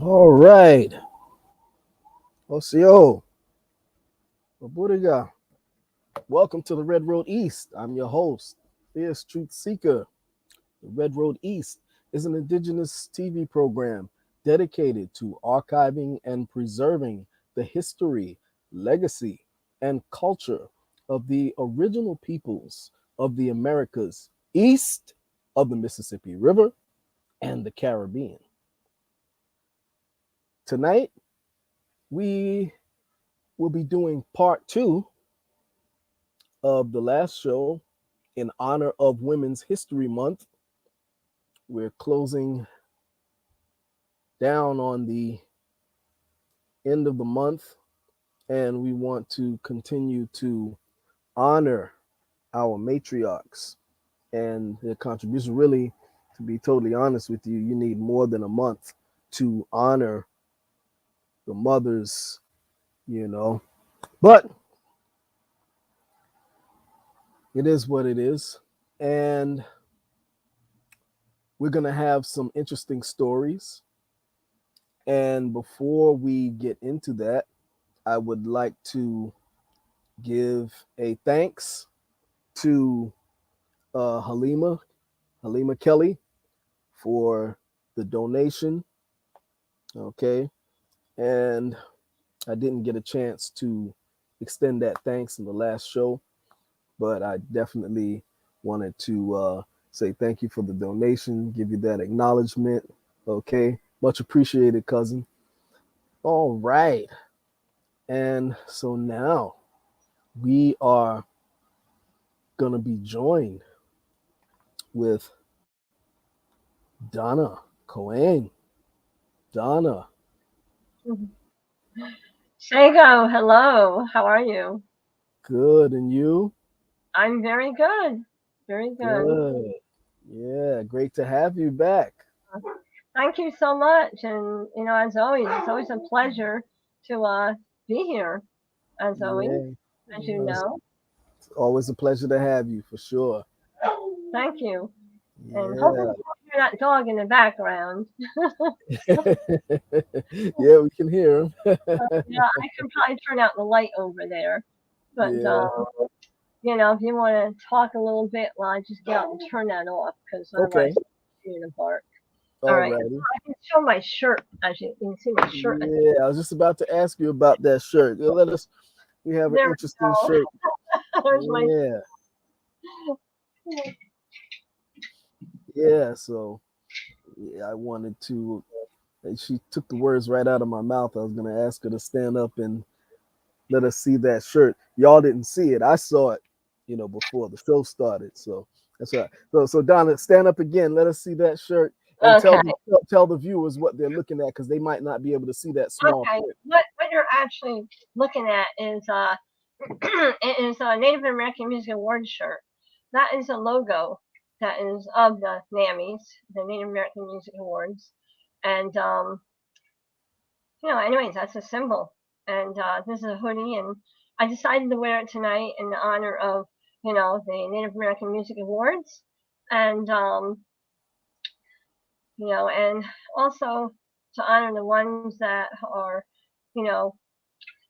All right. OCO, Baburiga. Welcome to the Red Road East. I'm your host, Fierce Truth Seeker. The Red Road East is an Indigenous TV program dedicated to archiving and preserving the history, legacy, and culture of the original peoples of the Americas east of the Mississippi River and the Caribbean. Tonight, we will be doing part two of the last show in honor of Women's History Month. We're closing down on the end of the month, and we want to continue to honor our matriarchs and their contribution. Really, to be totally honest with you, you need more than a month to honor the mothers, you know. But it is what it is. And we're going to have some interesting stories. And before we get into that, I would like to give a thanks to Halima Kelly, for the donation. Okay. And I didn't get a chance to extend that thanks in the last show, but I definitely wanted to say thank you for the donation, give you that acknowledgement. Okay. Much appreciated, cousin. All right. And so now we are going to be joined with Donna Coane. Donna, Shago, hello. How are you? good. And you? I'm very good. Very good. Good. Yeah, great to have you back. Thank you so much. And as always, it's always a pleasure to be here. As always, Yeah, as you it's know. always a pleasure to have you for sure. Thank you. And hopefully Yeah. you don't hear that dog in the background. Yeah, we can hear him. Yeah, I can probably turn out the light over there. But Yeah. if you want to talk a little bit while I just get out and turn that off, because Okay. otherwise you're gonna bark. All All right. righty. I can show my shirt, as you can see my shirt. Yeah, I was just about to ask you about that shirt. Let us. We have an There interesting we shirt. go. There's my. Yeah. Yeah. So yeah, I wanted to. She took the words right out of my mouth. I was gonna ask her to stand up and let us see that shirt. Y'all didn't see it. I saw it, before the show started. So that's right. So Donna, stand up again. Let us see that shirt and Okay. tell the viewers what they're looking at because they might not be able to see that small Okay. print. What you're actually looking at is it is a Native American Music Awards shirt. That is a logo that is of the NAMMYs, the Native American Music Awards, and anyways, that's a symbol. And this is a hoodie, and I decided to wear it tonight in honor of the Native American Music Awards, and and also to honor the ones that are, you know,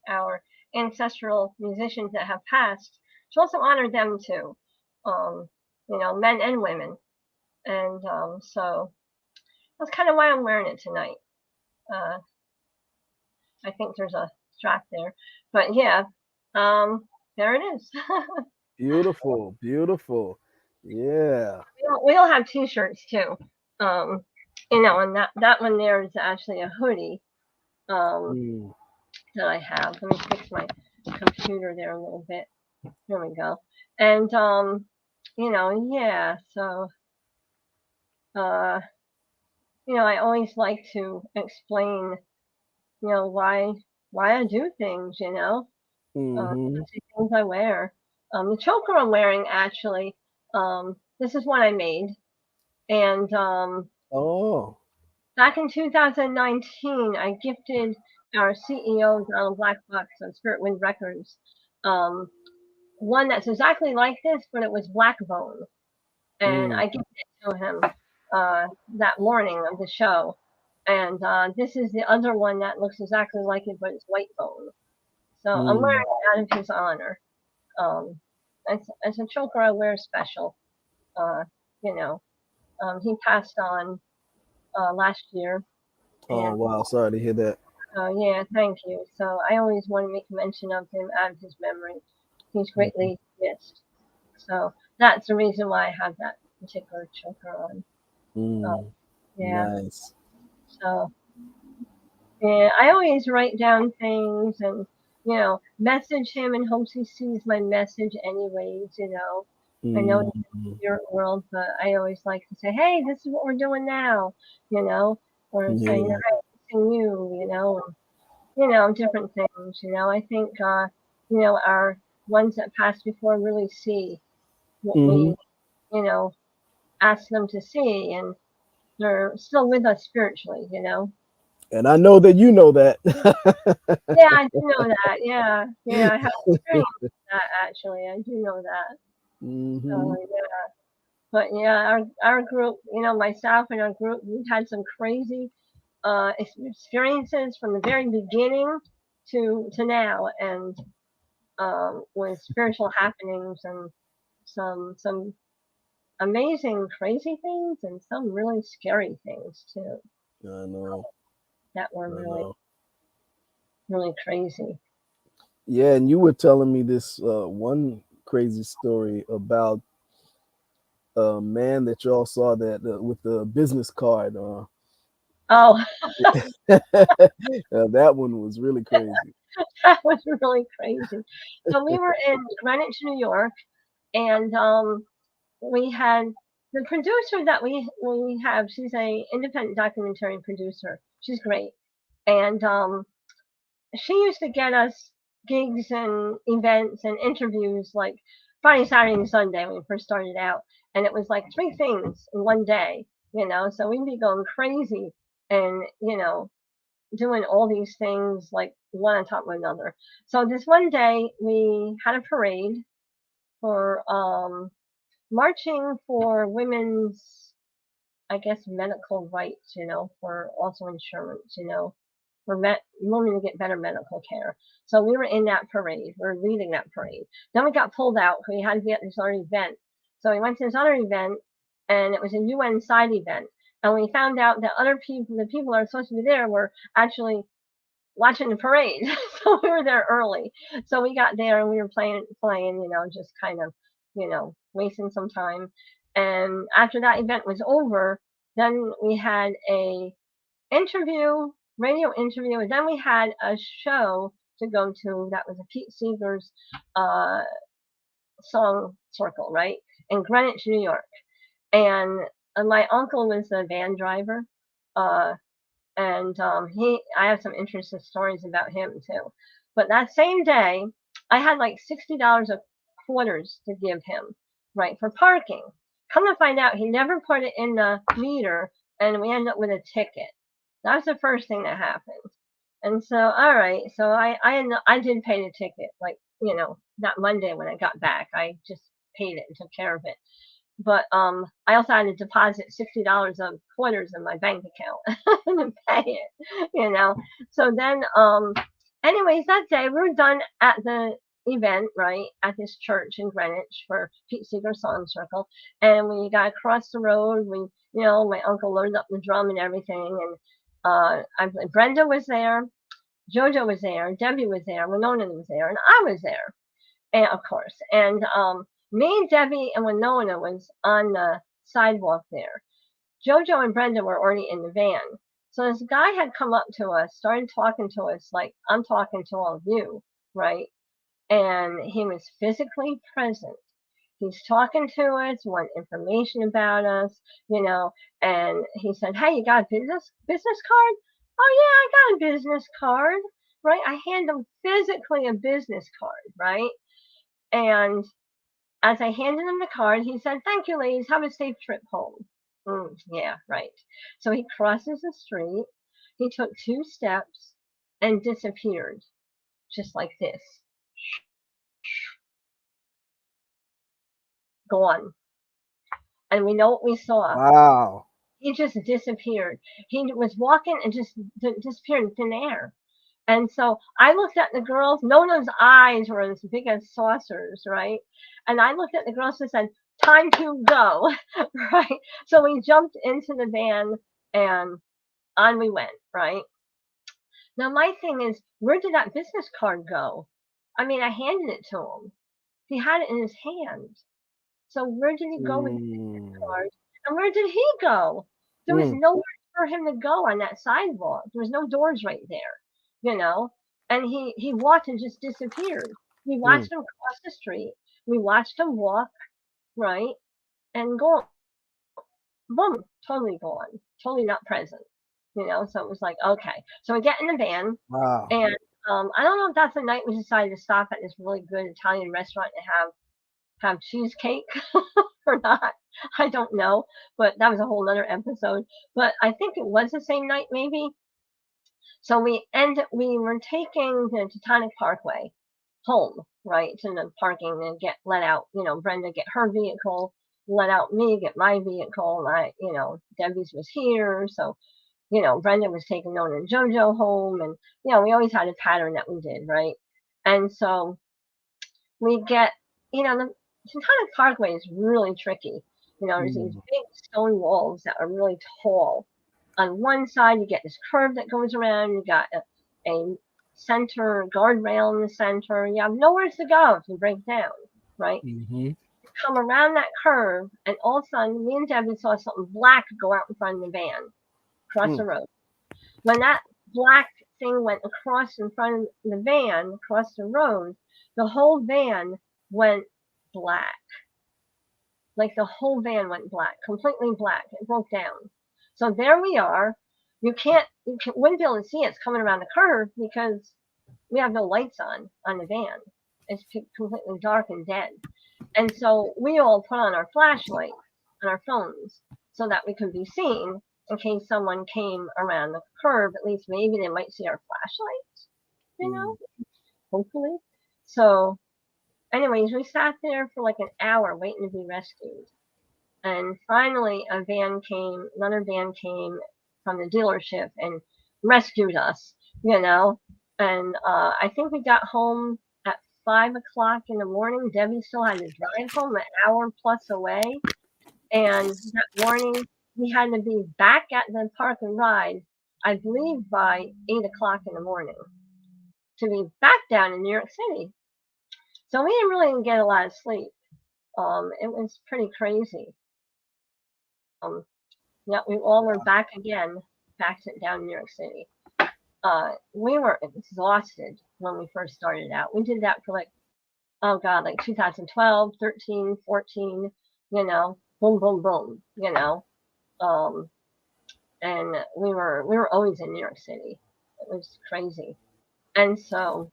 our ancestral musicians that have passed, to also honor them too, um, men and women. And so that's kind of why I'm wearing it tonight. Uh, I think there's a strap there, but yeah, there it is. Beautiful, beautiful. Yeah. We'll have T-shirts too. Um, and that one there is actually a hoodie. Um, Mm. that I have. Let me fix my computer there a little bit. There we go. And yeah. So uh, I always like to explain, why I do things. Mm-hmm. The things I wear. The choker I'm wearing actually. This is one I made, and Oh. back in 2019, I gifted our CEO Donald Blackbox of Spirit Wind Records um, one that's exactly like this, but it was black and Mm. I gifted it to him that morning of the show. And this is the other one that looks exactly like it, but it's white bone. So I'm wearing Mm. it out of his honor. Um, as a choker, I wear special. Uh, you know, he passed on last year, Oh and wow, sorry to hear that. yeah, thank you. So I always want to make mention of him out of his memory. He's Mhm. greatly missed. So that's the reason why I have that particular choker on. Uh, Mm. yeah. Nice. So yeah, I always write down things and message him in hopes he sees my message anyways. I know he's in the Mm. spirit world, but I always like to say, hey, this is what we're doing now, you know, or saying, Yeah. hey, I'm missing you, different things. I think, our ones that passed before really see what Hmm. we, you know, ask them to see, and they're still with us spiritually. And I know that you know that. Yeah, I do know that. Yeah, yeah, I have experienced that actually. I do know that. So Hmm. yeah, but yeah, our group, myself and our group, we've had some crazy experiences from the very beginning to now, and with spiritual happenings and some amazing crazy things and some really scary things too I know. that were I really know. really crazy. Yeah, and you were telling me this one crazy story about a man that y'all saw that with the business card. Oh, That one was really crazy. that was really crazy. So we were in Greenwich, New York, and we had the producer that we have. She's a independent documentary producer. She's great, and she used to get us gigs and events and interviews like Friday, Saturday, and Sunday when we first started out, and it was like three things in one day. So we'd be going crazy and doing all these things like one on top of another. So this one day we had a parade for marching for women's, I guess, medical rights, for also insurance, for women to get better medical care. So we were in that parade. We were leading that parade. Then we got pulled out. We had to be at this other event. So we went to this other event, and it was a UN side event. And we found out that other people, the people that are supposed to be there, were actually watching the parade. So we were there early. So we got there and we were playing, just kind of, wasting some time. And after that event was over, then we had a interview, radio interview, and then we had a show to go to that was a Pete Seeger's uh, song circle, right? In Greenwich, New York. And my uncle was a van driver. Uh, and I have some interesting stories about him too. But that same day, I had like $60 of quarters to give him, right, for parking. Come to find out, he never put it in the meter, and we ended up with a ticket. That was the first thing that happened. And so, all right, so I did pay the ticket, like that Monday when I got back, I just paid it and took care of it. But I also had to deposit $60 of quarters in my bank account to pay it. So then, anyways, that day we were done at the event, right, at this church in Greenwich for Pete Seeger Song Circle, and we got across the road. My uncle loaded up the drum and everything, and Brenda was there, Jojo was there, Debbie was there, Winona was there, and I was there, and of course, and me, Debbie, and Winona was on the sidewalk there. Jojo and Brenda were already in the van. So this guy had come up to us, started talking to us like I'm talking to all of you, right? And he was physically present. He's talking to us, want information about us, and he said, "Hey, you got a business card?" "Oh yeah, I got a business card." Right? I hand him physically a business card, right? And as I handed him the card, he said, "Thank you, ladies. Have a safe trip home." Yeah, right. So he crosses the street. He took two steps and disappeared, just like this. Gone. And we know what we saw. Wow. he just disappeared. He was walking and just disappeared in thin air. And so I looked at the girls. Nona's eyes were as big as saucers, right? And I looked at the girls and said, "Time to go," right? So we jumped into the van and on we went, right? Now my thing is, where did that business card go? I mean, I handed it to him. He had it in his hand. So where did he go with the business Mm, card? And where did he go? There was mm, nowhere for him to go on that sidewalk. There was no doors right there, you know. And he walked and just disappeared. We mm, watched him cross the street. We watched him walk, right, and go, boom, totally gone, totally not present, you know. So it was like, okay. So we get in the van, wow. and I don't know if that's the night we decided to stop at this really good Italian restaurant and have cheesecake or not. I don't know, but that was a whole other episode. But I think it was the same night, maybe. So we were taking the Titanic Parkway home, right, to the parking and get let out. You know, Brenda get her vehicle, let out me, get my vehicle, and Debbie's was here, so Brenda was taking Nona and JoJo home, and we always had a pattern that we did, right? And so we get, the Titanic Parkway is really tricky. There's these Mm, big stone walls that are really tall. On one side, you get this curve that goes around. You got a center guardrail in the center. You have nowhere to go if you break down, right? mm-hmm, You come around that curve, and all of a sudden, me and Debbie saw something black go out in front of the van, across the mm, road. When that black thing went across in front of the van, across the road, the whole van went black. Like the whole van went black, completely black. It broke down. So there we are. Wouldn't be able to see us coming around the curve because we have no lights on the van. It's completely dark and dead. And so we all put on our flashlights on our phones so that we could be seen in case someone came around the curve. At least maybe they might see our flashlights, mm, hopefully. So, anyways, we sat there for like an hour waiting to be rescued. And finally, another van came from the dealership and rescued us, And I think we got home at 5 o'clock in the morning. Debbie still had to drive home an hour plus away. And that morning, we had to be back at the park and ride, I believe, by 8 o'clock in the morning to be back down in New York City. So we didn't really get a lot of sleep. It was pretty crazy. Um, yeah, we all were back again, down in New York City. We were exhausted when we first started out. We did that for oh God, like 2012, 13, 14, boom, boom, boom, Um, and we were always in New York City. It was crazy. And so,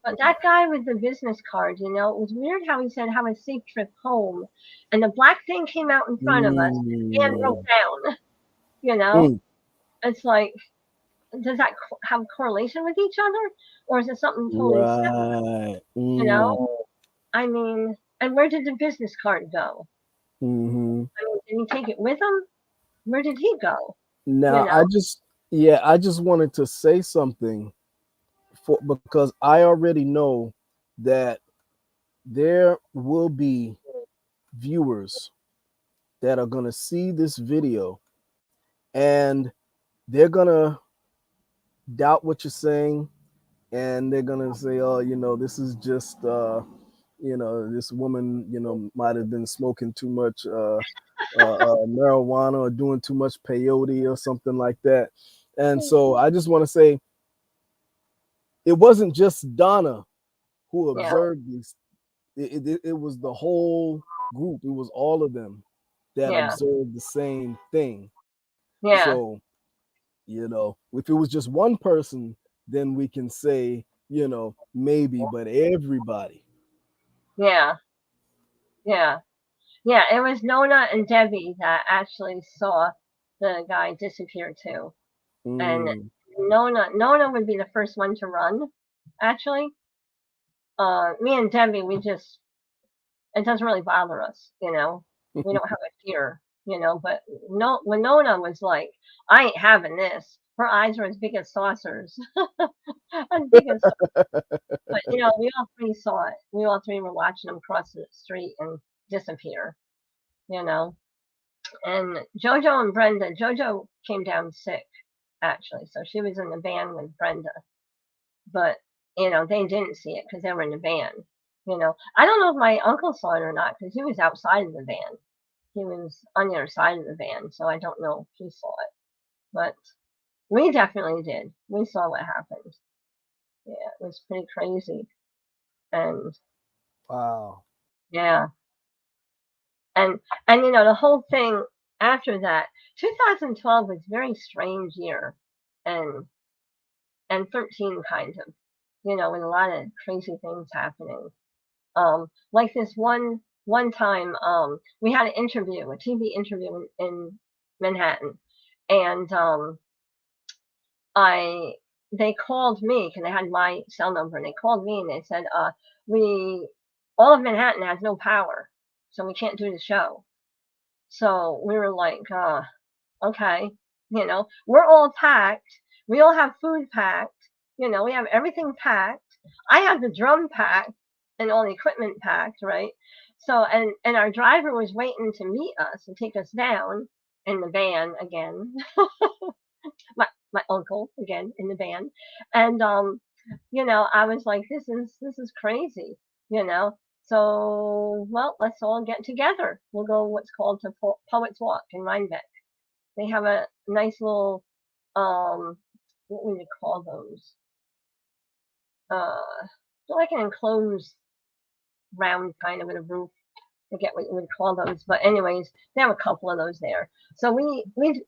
but that guy with the business card, it was weird how he said have a safe trip home, and the black thing came out in front of us and broke mm, down. You know, mm. it's like, does that have correlation with each other, or is it something totally separate? Right. You know, Mm, I mean, and where did the business card go? mm-hmm. I mean, did he take it with him? Where did he go? You Now, know, I just wanted to say something because I already know that there will be viewers that are going to see this video and they're going to doubt what you're saying, and they're going to say, oh, this is just this woman, might have been smoking too much marijuana or doing too much peyote or something like that. And so I just want to say it wasn't just Donna who yeah, observed these. It was the whole group. It was all of them that yeah, observed the same thing. yeah, So, if it was just one person, then we can say, maybe, but everybody. yeah, yeah. Yeah, it was Nona and Debbie that actually saw the guy disappear too. And Mm. Nona would be the first one to run, actually. Me and Debbie, it doesn't really bother us, We don't have a fear. But no, Winona was like, I ain't having this. Her eyes were as big as saucers, as big as. But we all three saw it. We all three were watching them cross the street and disappear. You know, and JoJo and Brenda. JoJo came down sick actually, so she was in the van with Brenda. But they didn't see it because they were in the van. I don't know if my uncle saw it or not because he was outside of the van. He was on the other side of the van, so I don't know if he saw it. But we definitely did. We saw what happened. Yeah, it was pretty crazy. And Wow. yeah, and the whole thing after that, 2012 was a very strange year, and 13 kind of, with a lot of crazy things happening. Like this one time, we had an interview, a TV interview in Manhattan, and they called me because they had my cell number, and they called me and they said, we all of Manhattan has no power, so we can't do the show. So we were like, okay, we're all packed. We all have food packed. We have everything packed. I have the drum packed and all the equipment packed, right? So and our driver was waiting to meet us and take us down in the van again. my uncle again in the van, and I was like, this is crazy, you know. So well, let's all get together. We'll go what's called to Poets Walk in Rhinebeck. They have a nice little what would you call those? They're like an enclosed round kind of with a roof. I forget what you would call those, but anyways, they have a couple of those there. So we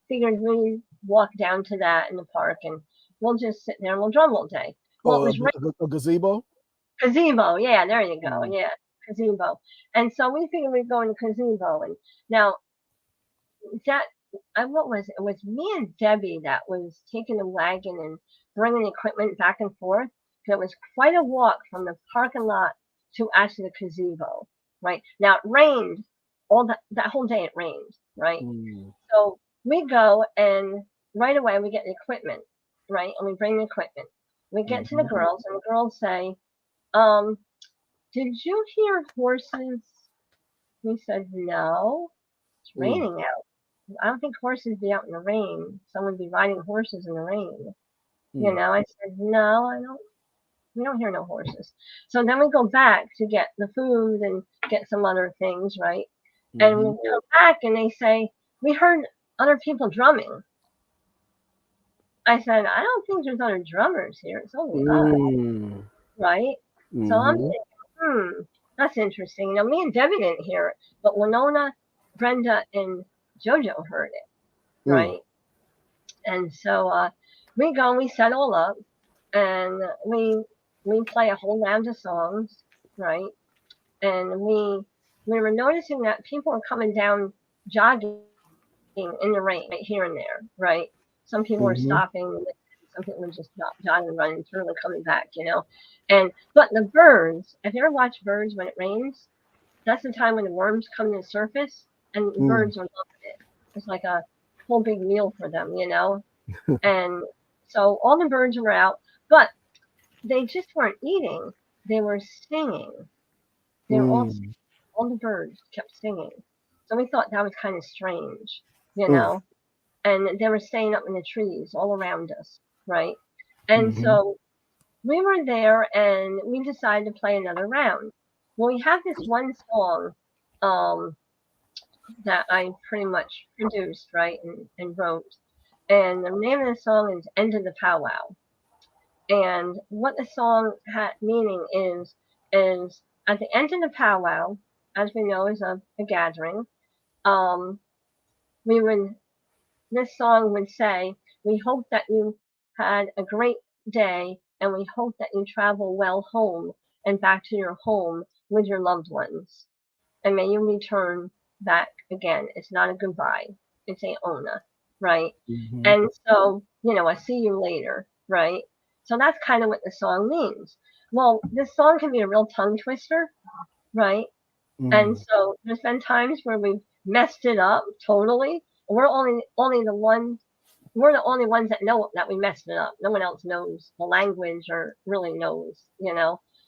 figured we'd walk down to that in the park, and we'll just sit there and we'll drum all day. Well, it Oh, was a gazebo. Kazimo. Yeah, there you go. Mm. Yeah, Kazimo. And so we figured we'd go into Kazimo, and now that what was it? It was me and Debbie that was taking the wagon and bringing the equipment back and forth. It was quite a walk from the parking lot to actually the gazebo. Right now, it rained all that whole day. It rained, right? Mm. So we go and right away we get the equipment, right? And we bring the equipment. We get to the Mm-hmm. girls, and the girls say, um, "Did you hear horses?" We said, "No, it's Mm. raining out. I don't think horses be out in the rain. Someone be riding horses in the rain." Mm. I said, "No, I don't. We don't hear no horses." So then we go back to get the food and get some other things, right? And Mm-hmm. we come back and they say, "We heard other people drumming." I said, "I don't think there's other drummers here. It's only us, Mm. right?" So I'm Mm-hmm. thinking, that's interesting. Me and Debbie didn't hear it, but Winona, Brenda, and JoJo heard it, Mm. right? And so we go and we set all up, and we play a whole round of songs, right? And we were noticing that people were coming down jogging in the rain, right here and there, right? Some people were Mm-hmm. stopping, some people were just jogging, running through and coming back. And but the birds, if you ever watch birds when it rains, that's the time when the worms come to the surface, and the Mm. birds are loving it. It's like a whole big meal for them. And so all the birds were out, but they just weren't eating; they were singing. They were Mm. all the birds kept singing. So we thought that was kind of strange, you Mm. know. And they were staying up in the trees all around us, right? And Mm-hmm. so we were there, and we decided to play another round. Well, we have this one song um, that I pretty much produced, right, and wrote. And the name of the song is End of the Powwow. And what the song had meaning is at the end of the powwow, as we know is a gathering, um, we would this song would say, "We hope that you had a great day, and we hope that you travel well home and back to your home with your loved ones. And may you return back again." It's not a goodbye, it's a ona, right? Mm-hmm. And so, I see you later, right? So that's kind of what the song means. Well, this song can be a real tongue twister, right? And Mm. so there's been times where we've messed it up totally. We're the only ones that know that we messed it up. No one else knows the language or really knows, But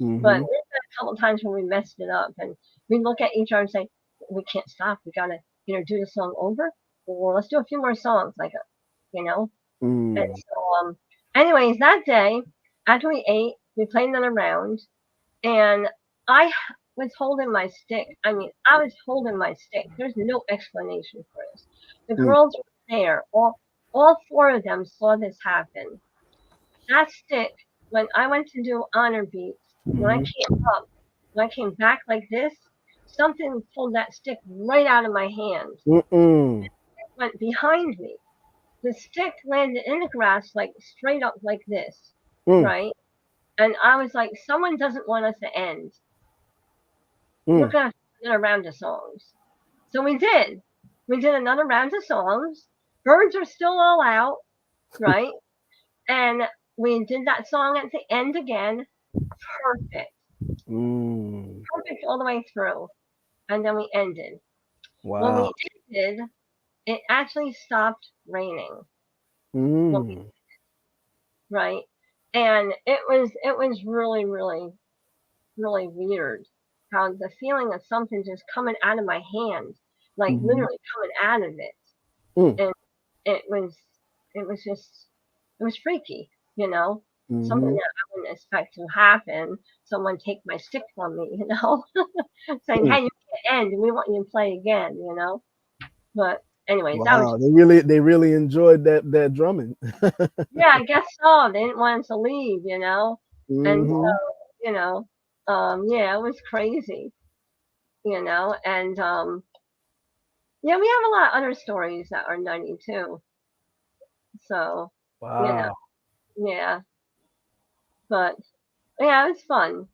Mm-hmm. there's been a couple of times when we messed it up, and we look at each other and say, "We can't stop. We gotta, do the song over. Well, let's do a few more songs, like, you know." And Mm. so, anyways, that day after we ate, we played another round, and I was holding my stick. I mean, I was holding my stick. There's no explanation for this. The Mm. girls were there. All four of them saw this happen. That stick, when I went to do honor beats, Mm-hmm. when I came back like this, something pulled that stick right out of my hand. Mm-mm. It went behind me. The stick landed in the grass, like straight up like this, Mm. right? And I was like, someone doesn't want us to end. We're Mm. gonna have to do another round of songs. So we did. We did another round of songs. Birds are still all out, right? And we did that song at the end again. Perfect. Mm. Perfect all the way through. And then we ended. When Wow. we ended, it actually stopped raining. Well, Mm. right? And it was really, really, really weird how the feeling of something just coming out of my hand, like Mm-hmm. literally coming out of it. Mm. And it was it was just it was freaky, something Mm-hmm. that I wouldn't expect to happen. Someone take my stick from me, saying, Mm. "Hey, you can't end, and we want you to play again." But anyways, that was Wow. They really enjoyed that drumming. yeah, I guess so. They didn't want us to leave. And Mm-hmm. so, you know, yeah, it was crazy. And yeah, we have a lot of other stories that are nutty too. So, you know, Wow. yeah, but yeah, it was fun.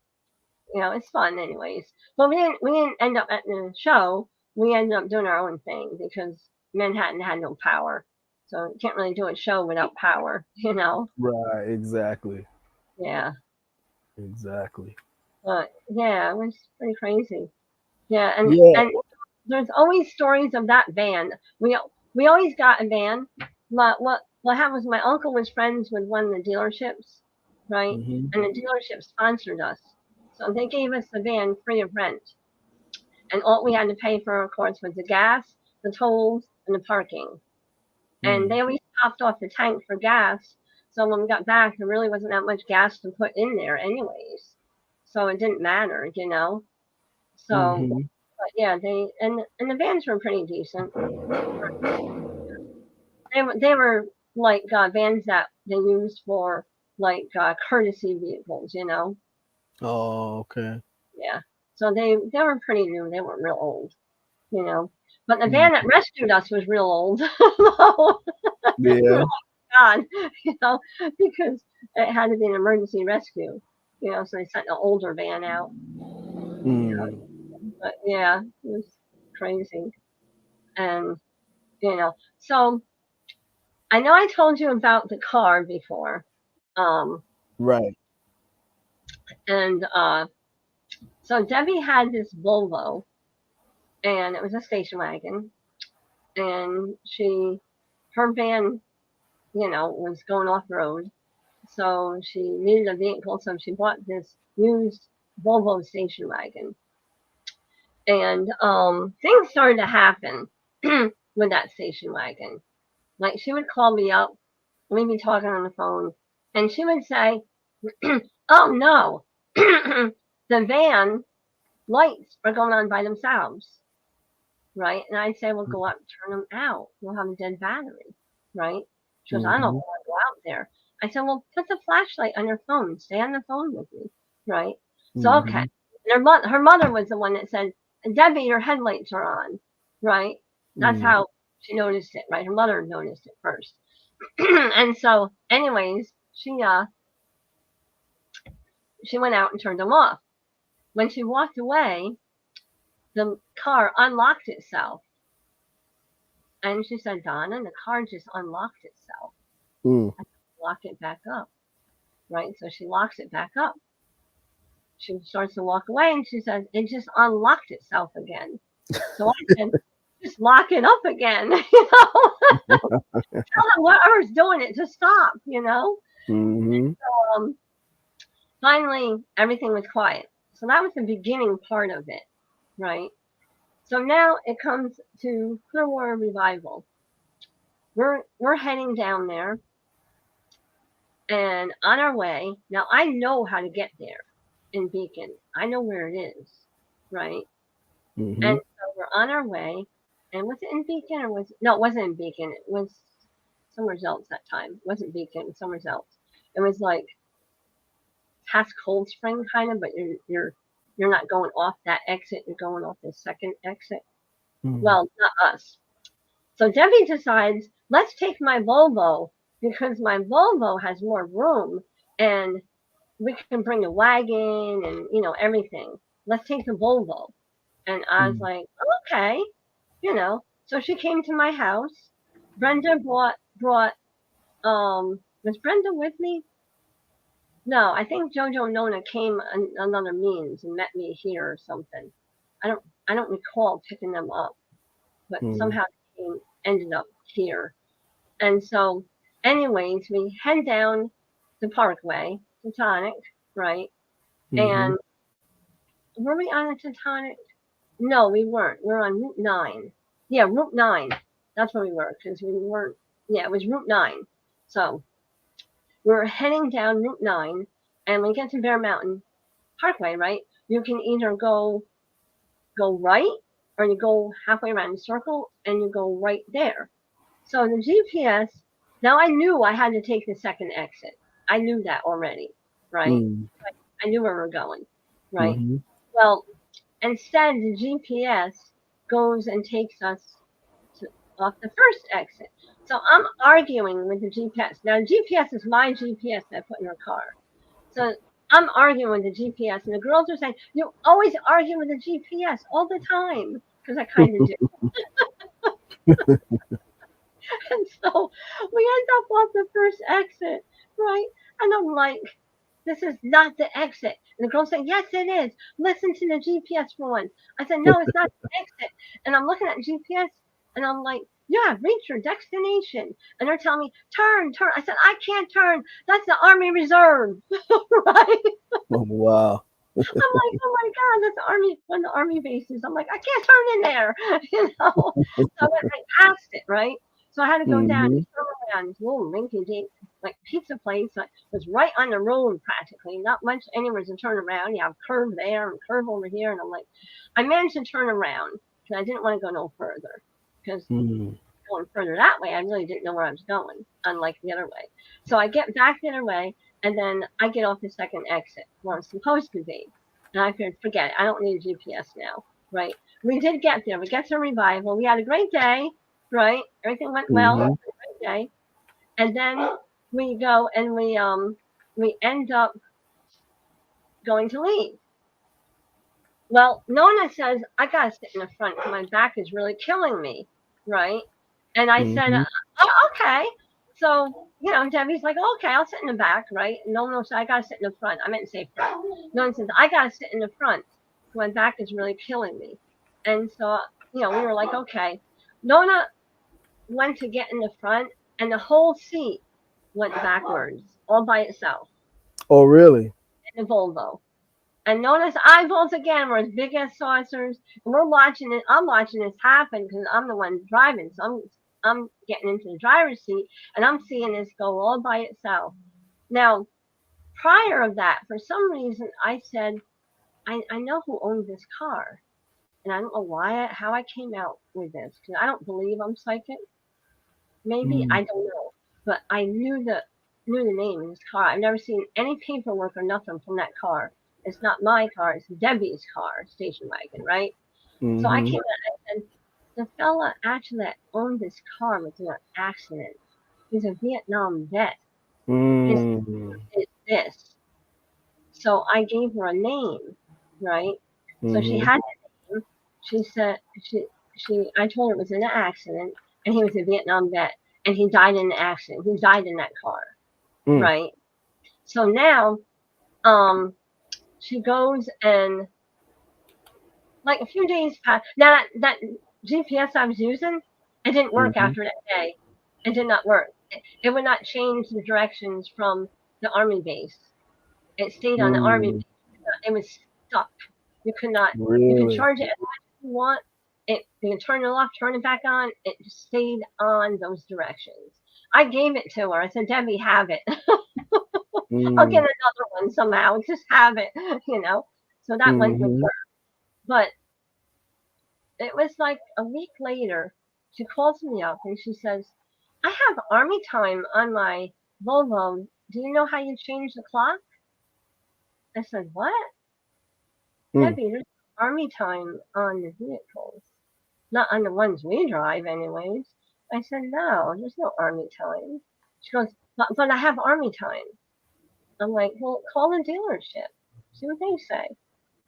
It's fun anyways. But we didn't end up at the show. We ended up doing our own thing because Manhattan had no power. So you can't really do a show without power. Right. Exactly. Yeah. Exactly. But yeah, it was pretty crazy. Yeah, and Yeah. and there's always stories of that van. We always got a van. What happened was my uncle was friends with one of the dealerships, right? Mm-hmm. And the dealership sponsored us. So they gave us the van free of rent. And all we had to pay for, of course, was the gas, the tolls, and the parking. And Mm. they always topped off the tank for gas. So when we got back, there really wasn't that much gas to put in there, anyways. So it didn't matter. So, Mm-hmm. but yeah, and the vans were pretty decent. They were like vans that they used for like courtesy vehicles. Oh, okay. Yeah. So they were pretty new. They weren't real old. But the van that Mm. rescued us was real old. Oh Yeah. God, because it had to be an emergency rescue. So they sent an older van out. Mm. But yeah, it was crazy. And so I know I told you about the car before. Um, Right. and so Debbie had this Volvo, and it was a station wagon, and her van, was going off road, so she needed a vehicle, so she bought this used Volvo station wagon, and things started to happen with that station wagon. Like she would call me up, we'd be talking on the phone, and she would say, "Oh no, the van lights are going on by themselves," right? And I'd say, "Well, go out and turn them out. We'll have a dead battery," right? She goes, "I don't Mm-hmm. want to go out there." I said, "Well, put the flashlight on your phone. Stay on the phone with me," right? So okay. Mm-hmm. And her mother was the one that said, "Debbie, your headlights are on," right? That's Mm. how she noticed it, right? Her mother noticed it first. And so, anyways, she went out and turned them off. When she walked away, the car unlocked itself. And she said, "Donna, the car just unlocked itself." Mm. I said, "Lock it back up," right? So she locks it back up. She starts to walk away and she says, "It just unlocked itself again." So I said, just lock it up again. Tell them whoever's doing it to stop. Mm-hmm. Um, Finally, everything was quiet. So that was the beginning part of it, right? So now it comes to Clearwater Revival. We're heading down there, and on our way. Now I know how to get there in Beacon. I know where it is, right? Mm-hmm. And so we're on our way. And was it in Beacon or was no? It wasn't in Beacon. It was somewhere else that time. It wasn't Beacon. It was somewhere else. It was like past Cold Spring kind of, but you're not going off that exit. You're going off the second exit. Mm-hmm. Well, not us. So Debbie decides, let's take my Volvo because my Volvo has more room and we can bring a wagon and everything. Let's take the Volvo. And I was like, okay, So she came to my house. Brenda brought was Brenda with me? No, I think Jojo Nona came another means and met me here or something. I don't recall picking them up, but Mm-hmm. somehow they ended up here. And so, anyways, we head down the Parkway, Teutonic, right? Mm-hmm. And were we on a Teutonic? No, we weren't. We were on Route 9. Yeah, Route 9. That's where we were because we weren't. Yeah, it was Route 9. So we were heading down Route 9, and when we get to Bear Mountain Parkway, right, you can either go right or you go halfway around the circle and you go right there. So the GPS, now I knew I had to take the second exit. I knew that already, right? I knew where we were going, right? Mm-hmm. Well, instead, the GPS goes and takes us off the first exit. So I'm arguing with the GPS. Now, the GPS is my GPS that I put in her car. So I'm arguing with the GPS, and the girls are saying, "You always argue with the GPS all the time," because I kind of do. And so we end up off the first exit, right? And I'm like, this is not the exit. And the girl said, yes, it is. Listen to the GPS for once. I said, no, it's not the exit. And I'm looking at GPS and I'm like, yeah, reach your destination. And they're telling me, turn, turn. I said, I can't turn. That's the Army Reserve. Right? Oh, wow. I'm like, oh my God, that's the Army, one of the Army bases. I'm like, I can't turn in there. So I went right past it, right? So I had to go down Mm-hmm. and turn around this little rinky dink like pizza place that was right on the road practically. Not much anywhere to turn around. You have curve there and curve over here. And I'm like, I managed to turn around because I didn't want to go no further. Because Mm-hmm. going further that way, I really didn't know where I was going, unlike the other way. So I get back the other way, and then I get off the second exit where I'm supposed to be. And I figured, forget it. I don't need a GPS now, right? We did get there. We got to Revival. We had a great day, right? Everything went well. Mm-hmm. Great day. And then we go and we end up going to leave. Well, Nona says I gotta sit in the front because my back is really killing me, right? And I said, Mm-hmm. oh, okay. So Debbie's like, okay, I'll sit in the back, right? And Nona said I gotta sit in the front. I meant to say front. Nona says I gotta sit in the front. My back is really killing me. And so we were like, okay. Nona went to get in the front, and the whole seat went backwards all by itself Oh, really? in the Volvo. And Nona's eyeballs again were as big as saucers. And we're watching it. I'm watching this happen because I'm the one driving. So I'm getting into the driver's seat and I'm seeing this go all by itself. Now, prior of that, for some reason, I said, I know who owns this car. And I don't know how I came out with this because I don't believe I'm psychic. Maybe Mm-hmm. I don't know, but I knew the name of this car. I've never seen any paperwork or nothing from that car. It's not my car. It's Debbie's car, station wagon, right? So I Mm-hmm. came out and I said, the fella actually that owned this car was in an accident. He's a Vietnam vet. His Mm-hmm. name is this. So I gave her a name, right? So she Mm-hmm. had a name. She said I told her it was in an accident and he was a Vietnam vet and he died in the accident. He died in that car, Mm. right? So now she goes and like a few days pass. Now that GPS I was using, it didn't work Mm-hmm. after that day. It did not work. It would not change the directions from the army base. It stayed on the army Mm, base. It was stuck. You could not. You could really? charge it as much as you want. You can turn it off, turn it back on. It just stayed on those directions. I gave it to her. I said, Debbie, have it. I'll get Mm, another one somehow. Just have it, you know. So that went with mm-hmm. her. But it was like a week later, she calls me up and she says, I have army time on my Volvo. Do you know how you change the clock? I said, what? Mm, Debbie, there's army time on the vehicles. Not on the ones we drive, anyways. I said, no, there's no army time. She goes, but I have army time. I'm like, well, call the dealership. See what they say.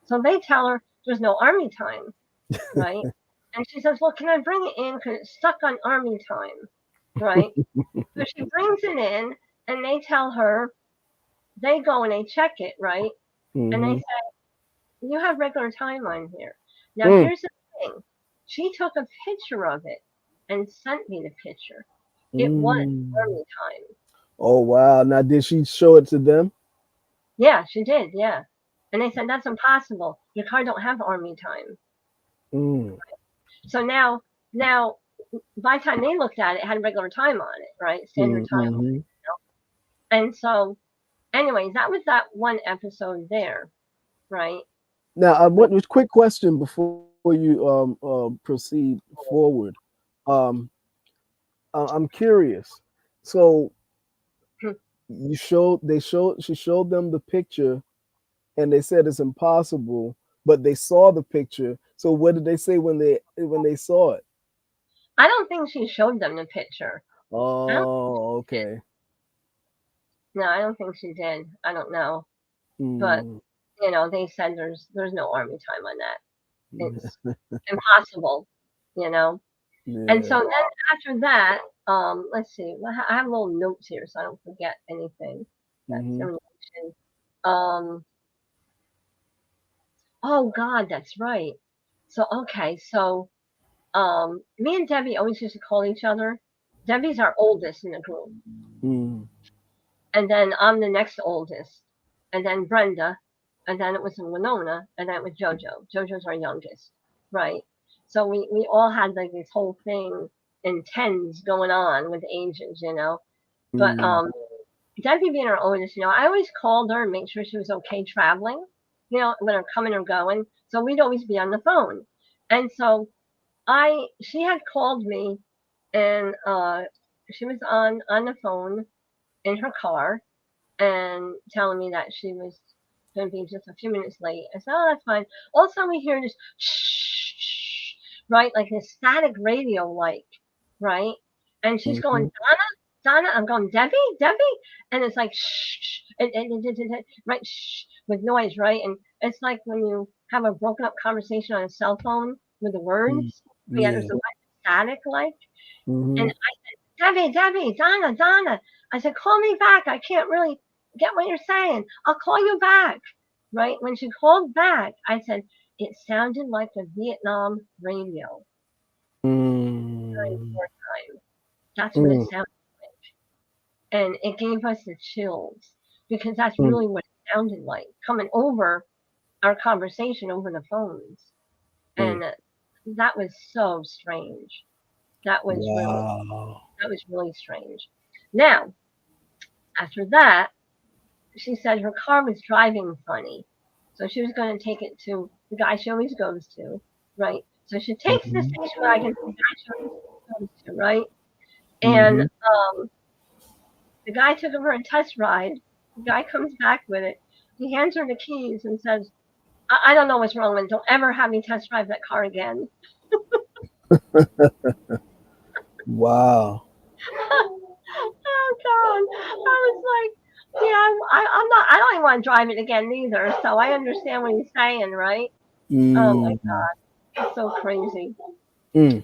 So they tell her there's no army time, right? And she says, well, can I bring it in because it's stuck on army time, right? So she brings it in and they tell her, they go and they check it, right? And they mm-hmm. say, you have regular time on here. Now, Mm, here's the thing. She took a picture of it and sent me the picture. It was mm. army time. Oh wow! Now, did she show it to them? Yeah, she did, yeah. And they said, that's impossible. Your car don't have army time. Mm, So now, by the time they looked at it, it had regular time on it, right? Standard time. mm-hmm. And so, anyways, that was that one episode there, right? Now, With what quick question before you proceed forward? Um, I'm curious. So she showed them the picture, and they said it's impossible, but they saw the picture. So what did they say when they saw it? I don't think she showed them the picture. I don't, Oh, okay. no, I don't think she did. I don't know, but Mm, they said there's no army time on that. It's impossible, you know. And yeah. so then after that, let's see. I have little notes here so I don't forget anything that's Mm-hmm. in relation. Um, oh God, that's right. So okay, so me and Debbie always used to call each other. Debbie's our oldest in the group, Mm, and then I'm the next oldest, and then Brenda, and then it was Winona, and then it was JoJo. JoJo's our youngest, right? So we all had like this whole thing in tens going on with ages, But mm, Debbie being our oldest, I always called her and make sure she was okay traveling, whether coming or going. So we'd always be on the phone, and so she had called me, and she was on the phone in her car and telling me that she was going to be just a few minutes late. I said, oh, that's fine. All of a sudden we hear this shh, shh, right, like this static radio, like, right, and she's going, mm-hmm. Donna. I'm going, Debbie, and it's like shh, right, shh, with noise, right, and it's like when you have a broken up conversation on a cell phone with the Mm, words, yeah, there's yeah. a lot of static, like, and Mm-hmm. Debbie, Donna. I said, call me back. I can't really get what you're saying. I'll call you back. Right? When she called back, I said, it sounded like a Vietnam radio during Mm, wartime. That's what it mm, sounded like. And it gave us the chills because that's mm. really what it sounded like coming over our conversation over the phones. Mm. And that was so strange. That was really, Wow. that was really strange. Now, after that, she said her car was driving funny. So she was going to take it to the guy she always goes to, right? So she takes the Mhm, station wagon to the guy she always goes to, right? And mhm. the guy took her for a test ride. The guy comes back with it. He hands her the keys and says, I don't know what's wrong with it. Don't ever have me test drive that car again. Wow. Oh, God. I was like, yeah, I'm not, I don't even want to drive it again either. So I understand what he's saying, right? Oh, my Mm, God. It's so crazy. mm.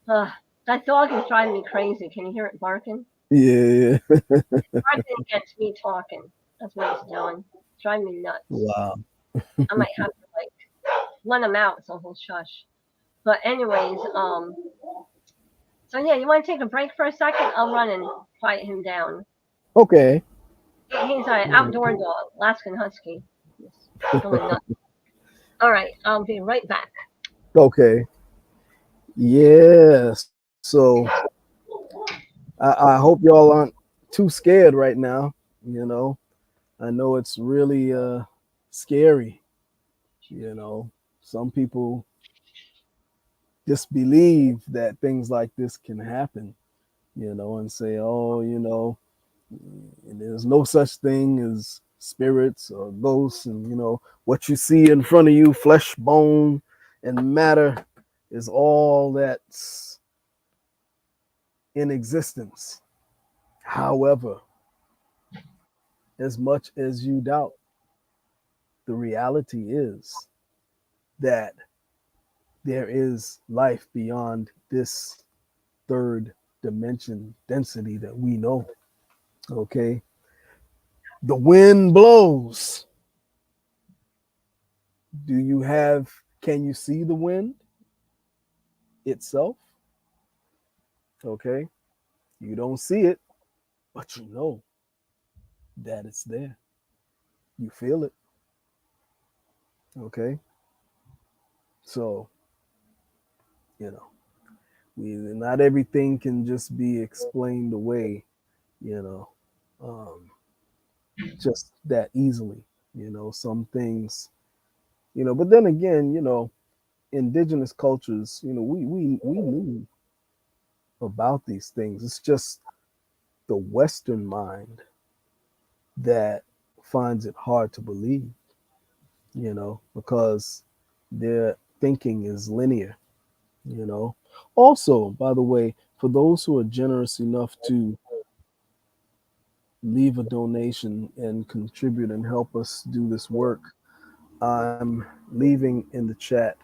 Ugh, that dog is driving me crazy. Can you hear it barking? Yeah. Barking against me talking. That's what it's doing. It's driving me nuts. Wow. I might have to like let him out so he'll shush. But anyways, so yeah, you want to take a break for a second? I'll run and quiet him down. Okay. He's an outdoor dog, Alaskan Husky. He's going nuts. All right, I'll be right back. Okay. Yeah. So I hope y'all aren't too scared right now. You know, I know it's really scary. You know, some people disbelieve that things like this can happen, and say, oh, there's no such thing as spirits or ghosts, and what you see in front of you, flesh, bone, and matter, is all that's in existence. However, as much as you doubt, the reality is that there is life beyond this third dimension density that we know. Okay. The wind blows. Can you see the wind itself? Okay. You don't see it, but you know that it's there. You feel it. Okay. So, you know, not everything can just be explained away, you know, um, just that easily. Some things, but then again, indigenous cultures, we knew about these things. It's just the Western mind that finds it hard to believe, because their thinking is linear, you know. Also, by the way, for those who are generous enough to leave a donation and contribute and help us do this work, I'm leaving in the chat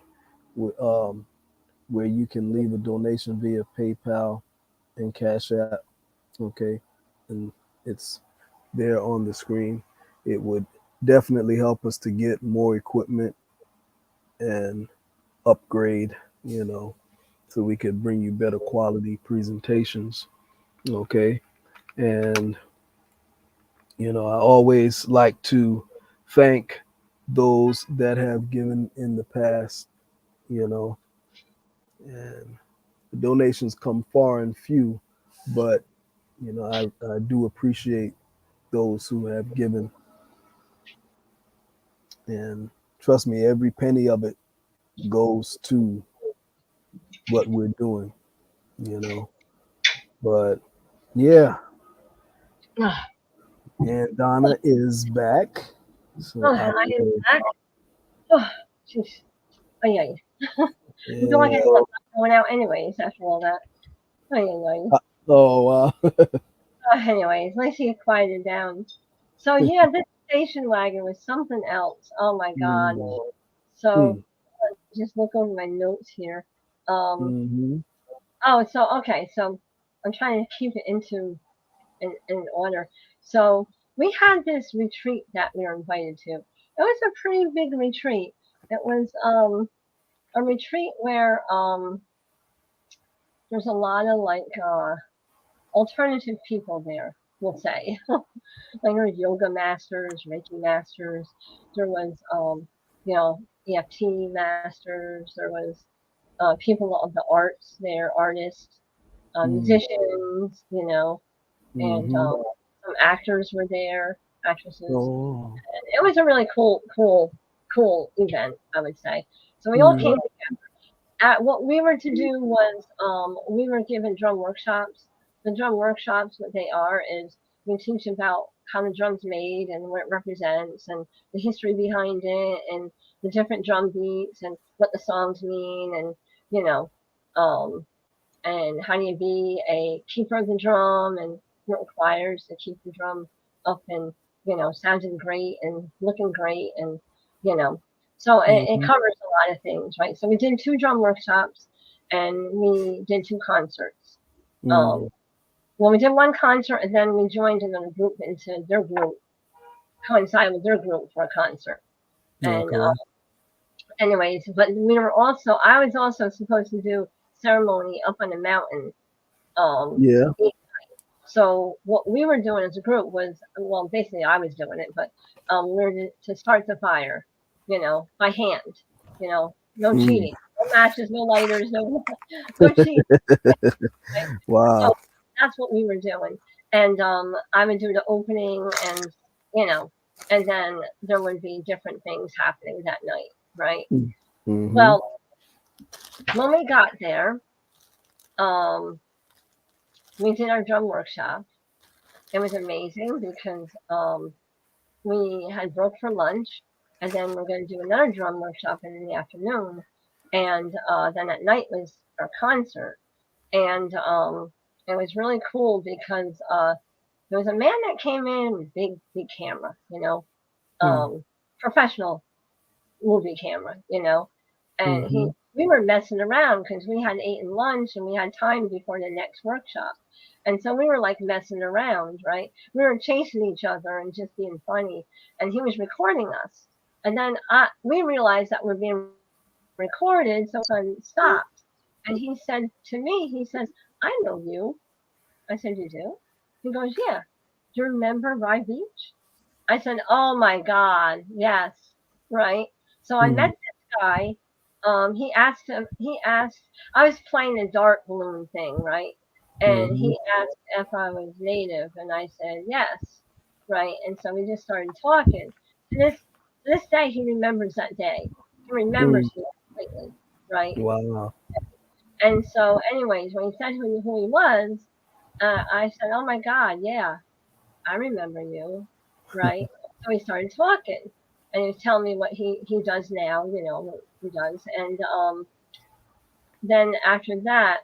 where you can leave a donation via PayPal and Cash App. Okay, and it's there on the screen. It would definitely help us to get more equipment and upgrade, so we could bring you better quality presentations. Okay, and I always like to thank those that have given in the past, you know, and the donations come far and few, but I do appreciate those who have given, and trust me, every penny of it goes to what we're doing, you know. But yeah, and Donna is back, so I I am will. back. Oh, jeez. Oh, yeah. The dog Yeah. ended up going out anyways after all that. Oh, yeah. Oh wow. Anyways, let's see it quieted down. So yeah, this station wagon was something else. Oh my god. Mm, So mm, just look over my notes here. Um. mhm, Oh, so okay. So I'm trying to keep it in order. So we had this retreat that we were invited to. It was a pretty big retreat. It was a retreat where there's a lot of like alternative people there. We'll say. Like there was yoga masters, Reiki masters. There was EFT masters. There was people of the arts there, artists, mm, musicians, and mhm. some actors were there, actresses. Oh. It was a really cool event, I would say. So we all Mm, came. At what we were to do was we were given drum workshops. The drum workshops, what they are, is we teach about how the drum's made and what it represents and the history behind it and the different drum beats and what the songs mean and you know um, and how do you be a keeper of the drum and what it requires to keep the drum up and sounding great and looking great and you know so it mhm, covers a lot of things, right? So we did two drum workshops and we did two concerts. um mm. well, we did one concert and then we joined another group into their group, coincided with their group for a concert. And Okay. anyways, but I was also supposed to do ceremony up on the mountain. Um, Yeah. so what we were doing as a group was, well, basically I was doing it, but we were to start the fire, by hand, no Mm. cheating, no matches, no lighters, no cheating. Right? So Wow. that's what we were doing, and I would do the opening, and you know, and then there would be different things happening that night, right? Mm-hmm. Well, when we got there, um, we did our drum workshop. It was amazing because we had broke for lunch, and then we're going to do another drum workshop in the afternoon, and then at night was our concert, and it was really cool because there was a man that came in with big camera, Mm. professional movie camera, and Mm-hmm. we were messing around because we had eaten lunch and we had time before the next workshop. And so we were like messing around, right? We were chasing each other and just being funny. And he was recording us. And then we realized that we're being recorded, so stopped. And he said to me, he says, "I know you." I said, "You do?" He goes, "Yeah. Do you remember Rye Beach?" I said, "Oh my God, yes, right." So I met Mm. this guy. He asked, I was playing the dart balloon thing, right? And Mm-hmm. he asked if I was native, and I said yes, right? And so we just started talking. To this day, he remembers that day. He remembers Mm. me completely, right? Wow. And so, anyways, when he said who he was, I said, "Oh my God, yeah, I remember you," right? So we started talking, and he was telling me what he does now, what he does, and then after that,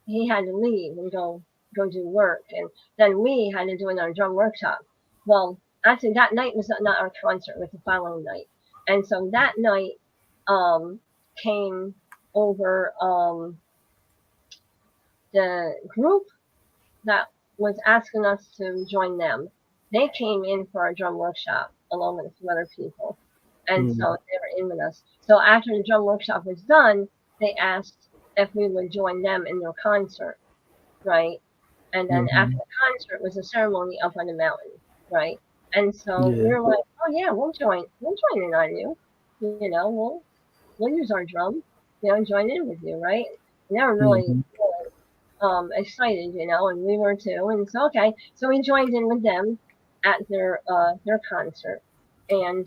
he had to leave and go do work, and then we had to do another drum workshop. Well, actually, that night was not our concert; it was the following night, and so that night um, came over the group that was asking us to join them. They came in for our drum workshop along with some other people. And Mm. so they were in with us. So after the drum workshop was done, they asked if we would join them in their concert, right? And then after Mm-hmm. the concert was a ceremony up on the mountain, right? And so we Yeah. were like, "Oh yeah, we'll join in on you. We'll use our drum, join in with you, right?" And they were really Mm-hmm. excited, and we were too. And so okay, so we joined in with them at their concert, and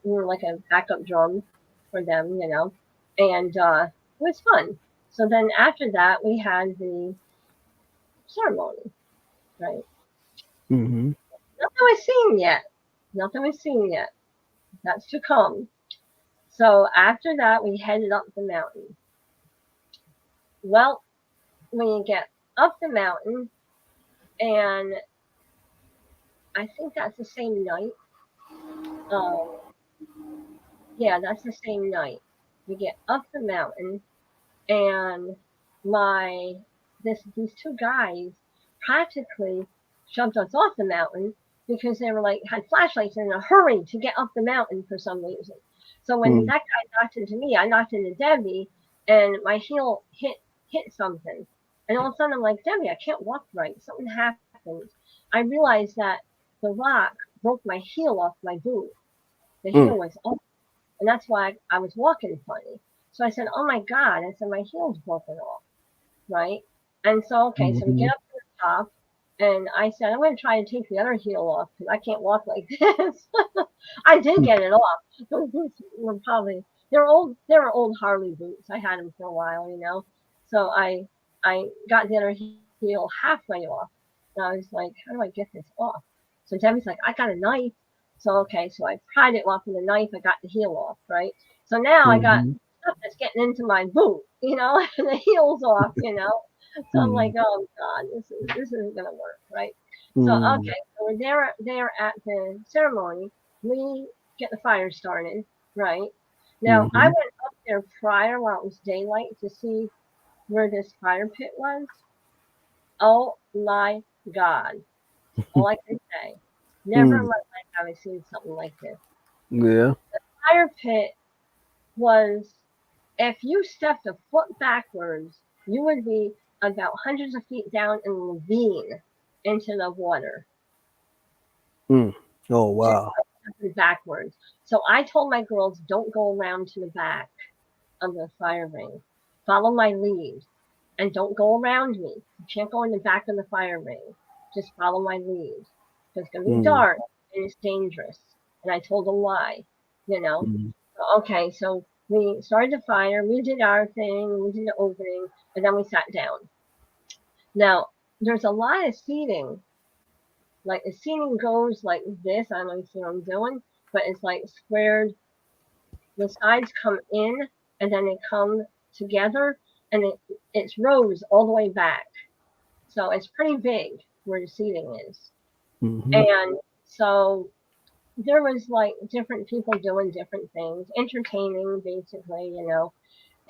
we were like a backup drum for them, and it was fun. So then after that, we had the ceremony, right? Mm-hmm. Nothing was seen yet. Nothing was seen yet. That's to come. So after that, we headed up the mountain. Well, when you get up the mountain, and I think that's the same night. Um, Yeah, that's the same night. We get up the mountain, and my these two guys practically shoved us off the mountain because they were like had flashlights in a hurry to get up the mountain for some reason. So when Mm. that guy knocked into me, I knocked into Debbie, and my heel hit something. And all of a sudden, I'm like, "Debbie, I can't walk right. Something happened." I realized that the rock broke my heel off my boot. The Mm. heel was off, and that's why I was walking funny. So I said, "Oh my God," I said, "my heel's broken off," right? And so, okay, so we Mm-hmm. get up to the top, and I said, "I'm going to try to take the other heel off because I can't walk like this." I did get it off. Those boots were probably they were old Harley boots. I had them for a while, So I got the other heel halfway off, and I was like, "How do I get this off?" So Debbie's like, "I got a knife." So okay, so I pried it off with a knife. I got the heel off, right? So now I got Mm-hmm. stuff that's getting into my boot, and the heel's off, So I'm like, Mm. "Oh God, this isn't gonna work, right?" So Mm. okay, so we're there at the ceremony. We get the fire started, right? Now I Mm-hmm. went up there prior while it was daylight to see where this fire pit was. Oh my God! All I can say, never in Mm. my life have I seen something like this. Yeah. Fire pit was if you stepped a foot backwards, you would be about hundreds of feet down in a ravine into the water. Mm. Oh Just wow. stepping backwards. So I told my girls, don't go around to the back of the fire ring. Follow my lead. And don't go around me. You can't go in the back of the fire ring. Just follow my lead. It's going to be Mm. dark and it's dangerous. And I told them why, you know. Mm. Okay, so we started the fire. We did our thing. We did the opening. And then we sat down. Now, there's a lot of seating. Like, the seating goes like this. I don't know if you see what I'm doing. But it's like squared. The sides come in. And then they come together. And it's rows all the way back. So it's pretty big where the seating is. Mm-hmm. And so there was like different people doing different things, entertaining basically, you know.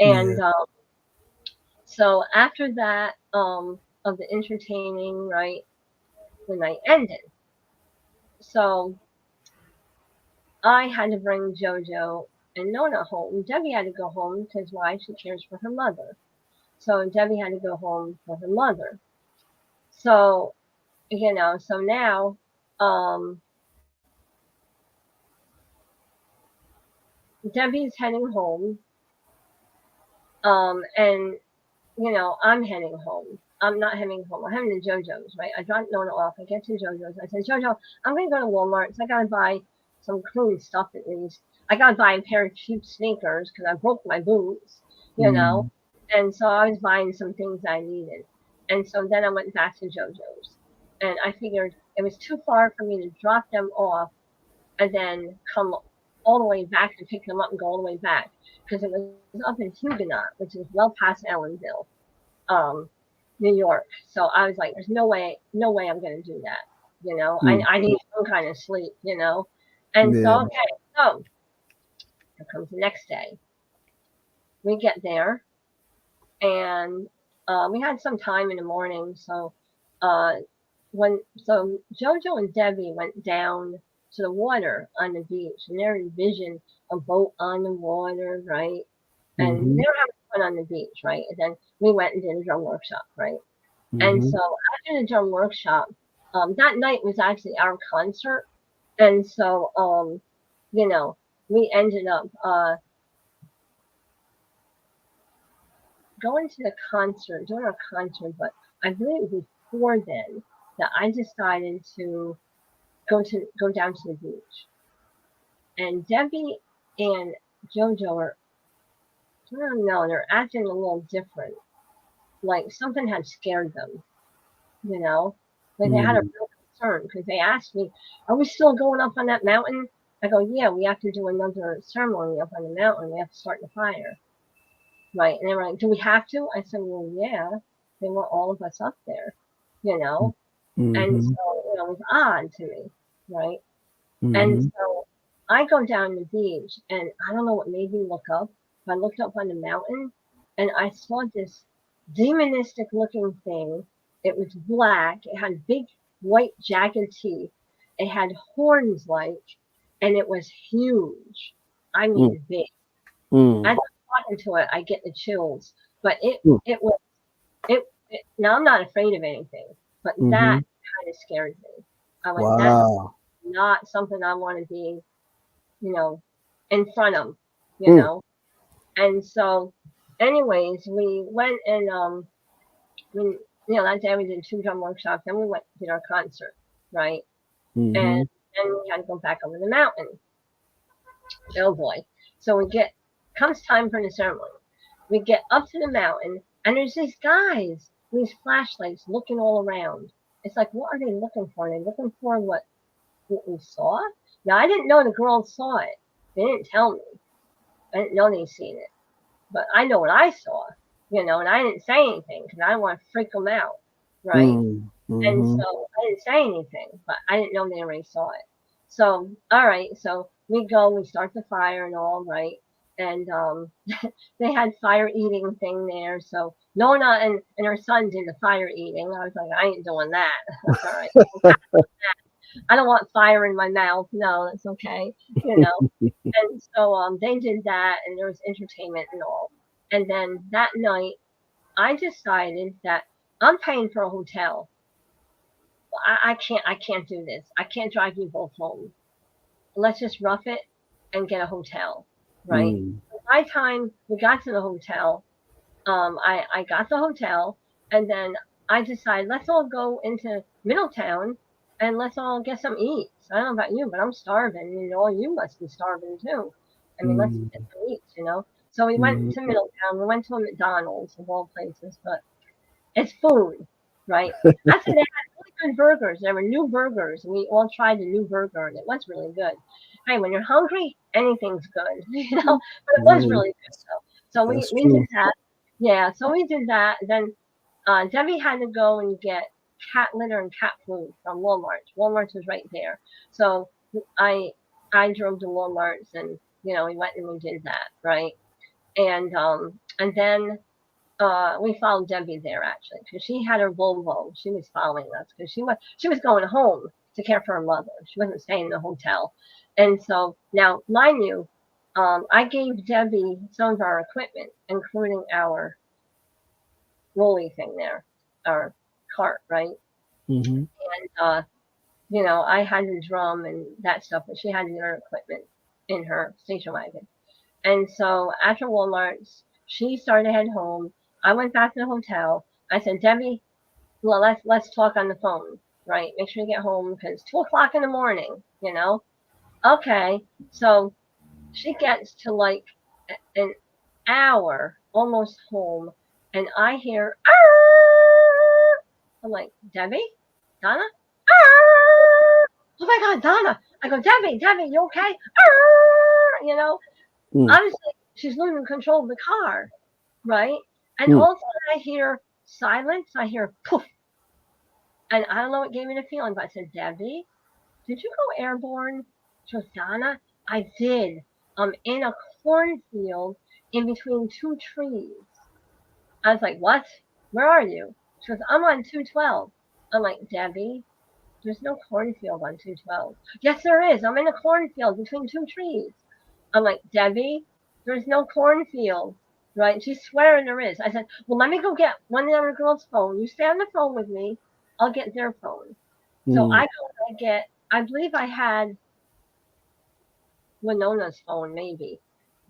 Yeah. And so after that, of the entertaining, right, the night ended. So I had to bring JoJo and Nona home. Debbie had to go home because why? She cares for her mother. So Debbie had to go home for her mother. So, you know, so now, um, Debbie's heading home, and you know, I'm heading home. I'm not heading home. I'm heading to JoJo's, right? I dropped Nona off. I get to JoJo's. I said, JoJo, I'm gonna go to Walmart. So I gotta buy some clean stuff at least. I gotta buy a pair of cheap sneakers because I broke my boots, you know. Mm. And so I was buying some things I needed. And so then I went back to JoJo's, and I figured it was too far for me to drop them off and then come all the way back to pick them up and go all the way back because it was up in Huguenot, which is well past Ellenville, um, New York. So I was like, "There's no way I'm going to do that." You know, Mm. I need some kind of sleep. You know, and Yeah. so okay, so here comes the next day. We get there and we had some time in the morning. So uh, Jojo and Debbie went down to the water on the beach, and they envisioned a boat on the water, right? And Mm-hmm. they were having fun on the beach, right? And then we went and did a drum workshop, right? And Mm-hmm. so after the drum workshop, that night was actually our concert, and so you know, we ended up going to the concert, doing our concert, but I believe it was before then that I decided to go down to the beach. And Debbie and JoJo are, I don't know, they're acting a little different. Like something had scared them, you know? Like they had a Mm. real concern because they asked me, "Are we still going up on that mountain?" I go, "Yeah, we have to do another ceremony up on the mountain. We have to start the fire." Right. And they were like, "Do we have to?" I said, "Well, yeah. They want all of us up there, you know?" And Mm-hmm. so, you know, it was odd to me, right? And Mm-hmm. so I go down the beach and I don't know what made me look up. But I looked up on the mountain and I saw this demonistic looking thing. It was black. It had big white jagged teeth. It had horns like, and it was huge. I Mm. mean big. Mm. As I'm talking to it, I get the chills. But Mm. it was now I'm not afraid of anything, but Mm-hmm. that kind of scared me. I went, that's Wow. not something I want to be, you know, in front of, you Mm. know. And so, anyways, we went and we, you know, that day we did two drum workshops, then we went did our concert, right? And Mm-hmm. then we had to go back over the mountain. Oh boy! So we get comes time for the ceremony. We get up to the mountain, and there's these guys, these flashlights looking all around. It's like, what are they looking for? Are they looking for what we saw? Now, I didn't know the girls saw it. They didn't tell me. I didn't know they'd seen it. But I know what I saw, you know, and I didn't say anything because I didn't want to freak them out, right? Mm. And Mm-hmm. so I didn't say anything, but I didn't know they already saw it. So, all right, so we go, we start the fire and all, right? And they had fire eating thing there. So Nona and her son did the fire eating. I was like, I ain't doing that. All right. I don't want fire in my mouth. No, that's okay. You know. And so they did that, and there was entertainment and all. And then that night, I decided that I'm paying for a hotel. I can't do this. I can't drive you both home. Let's just rough it and get a hotel, right? Mm. By the time we got to the hotel, I got the hotel, and then I decided let's all go into Middletown and let's all get some eats. I don't know about you, but I'm starving. You know, you must be starving too. I mean, let's Mm. get some eats, you know. So we went Mm. to Middletown. We went to a McDonald's of all places, but it's food, right? Actually, they had really good burgers. There were new burgers. We all tried the new burger, and it was really good. Hey, when you're hungry, anything's good, you know. But it was Yeah, really good, though. So that's we did true. that. Yeah, so we did that. Then Debbie had to go and get cat litter and cat food from Walmart. Walmart was right there. So I I drove to Walmart's, and we went and we did that, right? And then we followed Debbie there actually because she had her Volvo. She was following us because she was going home to care for her mother. She wasn't staying in the hotel. And so now, mind you, I gave Debbie some of our equipment, including our rolly thing there, our cart, right? Hmm. And I had the drum and that stuff, but she had the other equipment in her station wagon. And so after Walmart's, she started to head home. I went back to the hotel. I said, Debbie, well, let's talk on the phone, right? Make sure you get home because 2 o'clock in the morning, you know. Okay, so she gets to like an hour almost home, and I hear, "Arr!" I'm like, Debbie, Donna, Arr! Oh my God, Donna! I go, Debbie, you okay? Arr! Mm. Honestly, she's losing control of the car, right? And Mm. all of a sudden I hear silence. I hear poof, and I don't know what gave me the feeling, but I said, Debbie, did you go airborne? She goes, Donna, I did. I'm in a cornfield in between two trees. I was like, what? Where are you? She goes, I'm on 212. I'm like, Debbie, there's no cornfield on 212. Yes, there is. I'm in a cornfield between two trees. I'm like, Debbie, there's no cornfield. Right? She's swearing there is. I said, well, let me go get one of the other girls' phone. You stay on the phone with me. I'll get their phone. So I Mm. go and I believe I had Winona's phone, maybe.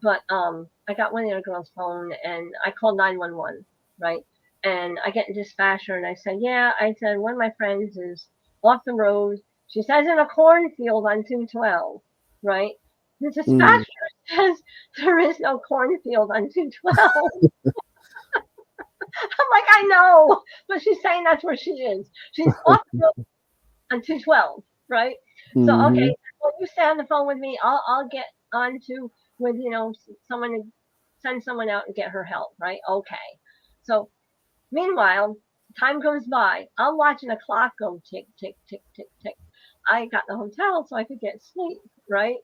But I got one of the other girls' phone and I called 911, right? And I get a dispatcher and I said, yeah, I said, one of my friends is off the road. She says in a cornfield on 212, right? The Mm. dispatcher says there is no cornfield on 212. I'm like, I know, but she's saying that's where she is. She's off the road on 212, right? So Hmm. okay, well you stay on the phone with me. I'll get on to with someone to send someone out and get her help, right? Okay. So meanwhile, time goes by. I'm watching the clock go tick tick tick tick tick. I got the hotel so I could get sleep, right?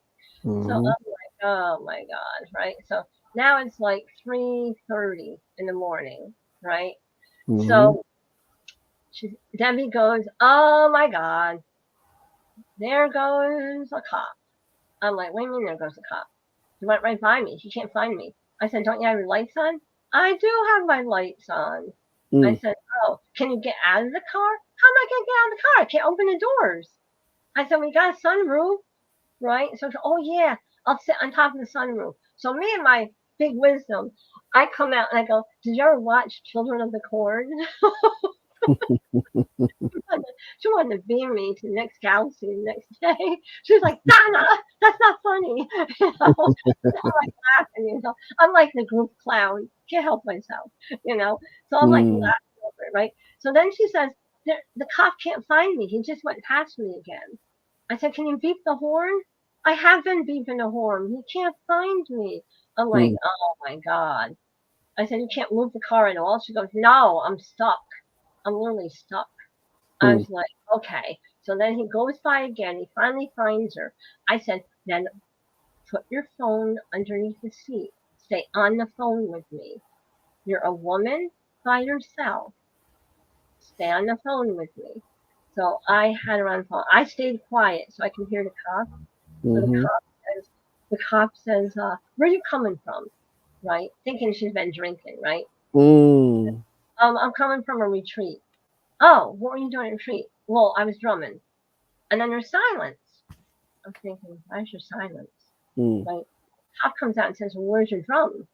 So I'm Hmm. like, oh my god, right? So now it's like 3:30 in the morning, right? Hmm. So Debbie goes, oh my god, there goes a cop. I'm like, what do you mean there goes a cop? He went right by me. He can't find me. I said, don't you have your lights on? I do have my lights on. I Mm. said, oh, can you get out of the car? How am I going to get out of the car? I can't open the doors. I said, we got a sunroof, right? So, oh, yeah, I'll sit on top of the sunroof. So me and my big wisdom, I come out and I go, did you ever watch Children of the Corn? She wanted to beam me to the next galaxy the next day. She was like, Donna, that's not funny. I'm like laughing. I'm like the group clown. Can't help myself, you know. So I'm like Mm. laughing over it, right? So then she says, the cop can't find me. He just went past me again. I said, can you beep the horn? I have been beeping the horn. He can't find me. I'm like, Mm. oh my God. I said, you can't move the car at all? She goes, no, I'm stuck. I'm literally stuck. I Mm. was like, okay. So then he goes by again. He finally finds her. I said, then put your phone underneath the seat. Stay on the phone with me. You're a woman by yourself. Stay on the phone with me. So I had her on the phone. I stayed quiet so I can hear the cop. So Mm-hmm. the cop says, where are you coming from? Right? Thinking she's been drinking, right? Mm. I'm coming from a retreat. Oh, what were you doing at a retreat? Well, I was drumming. And then there's silence. I'm thinking, why's your silence? Mm. Right? Cop comes out and says, well, where's your drum?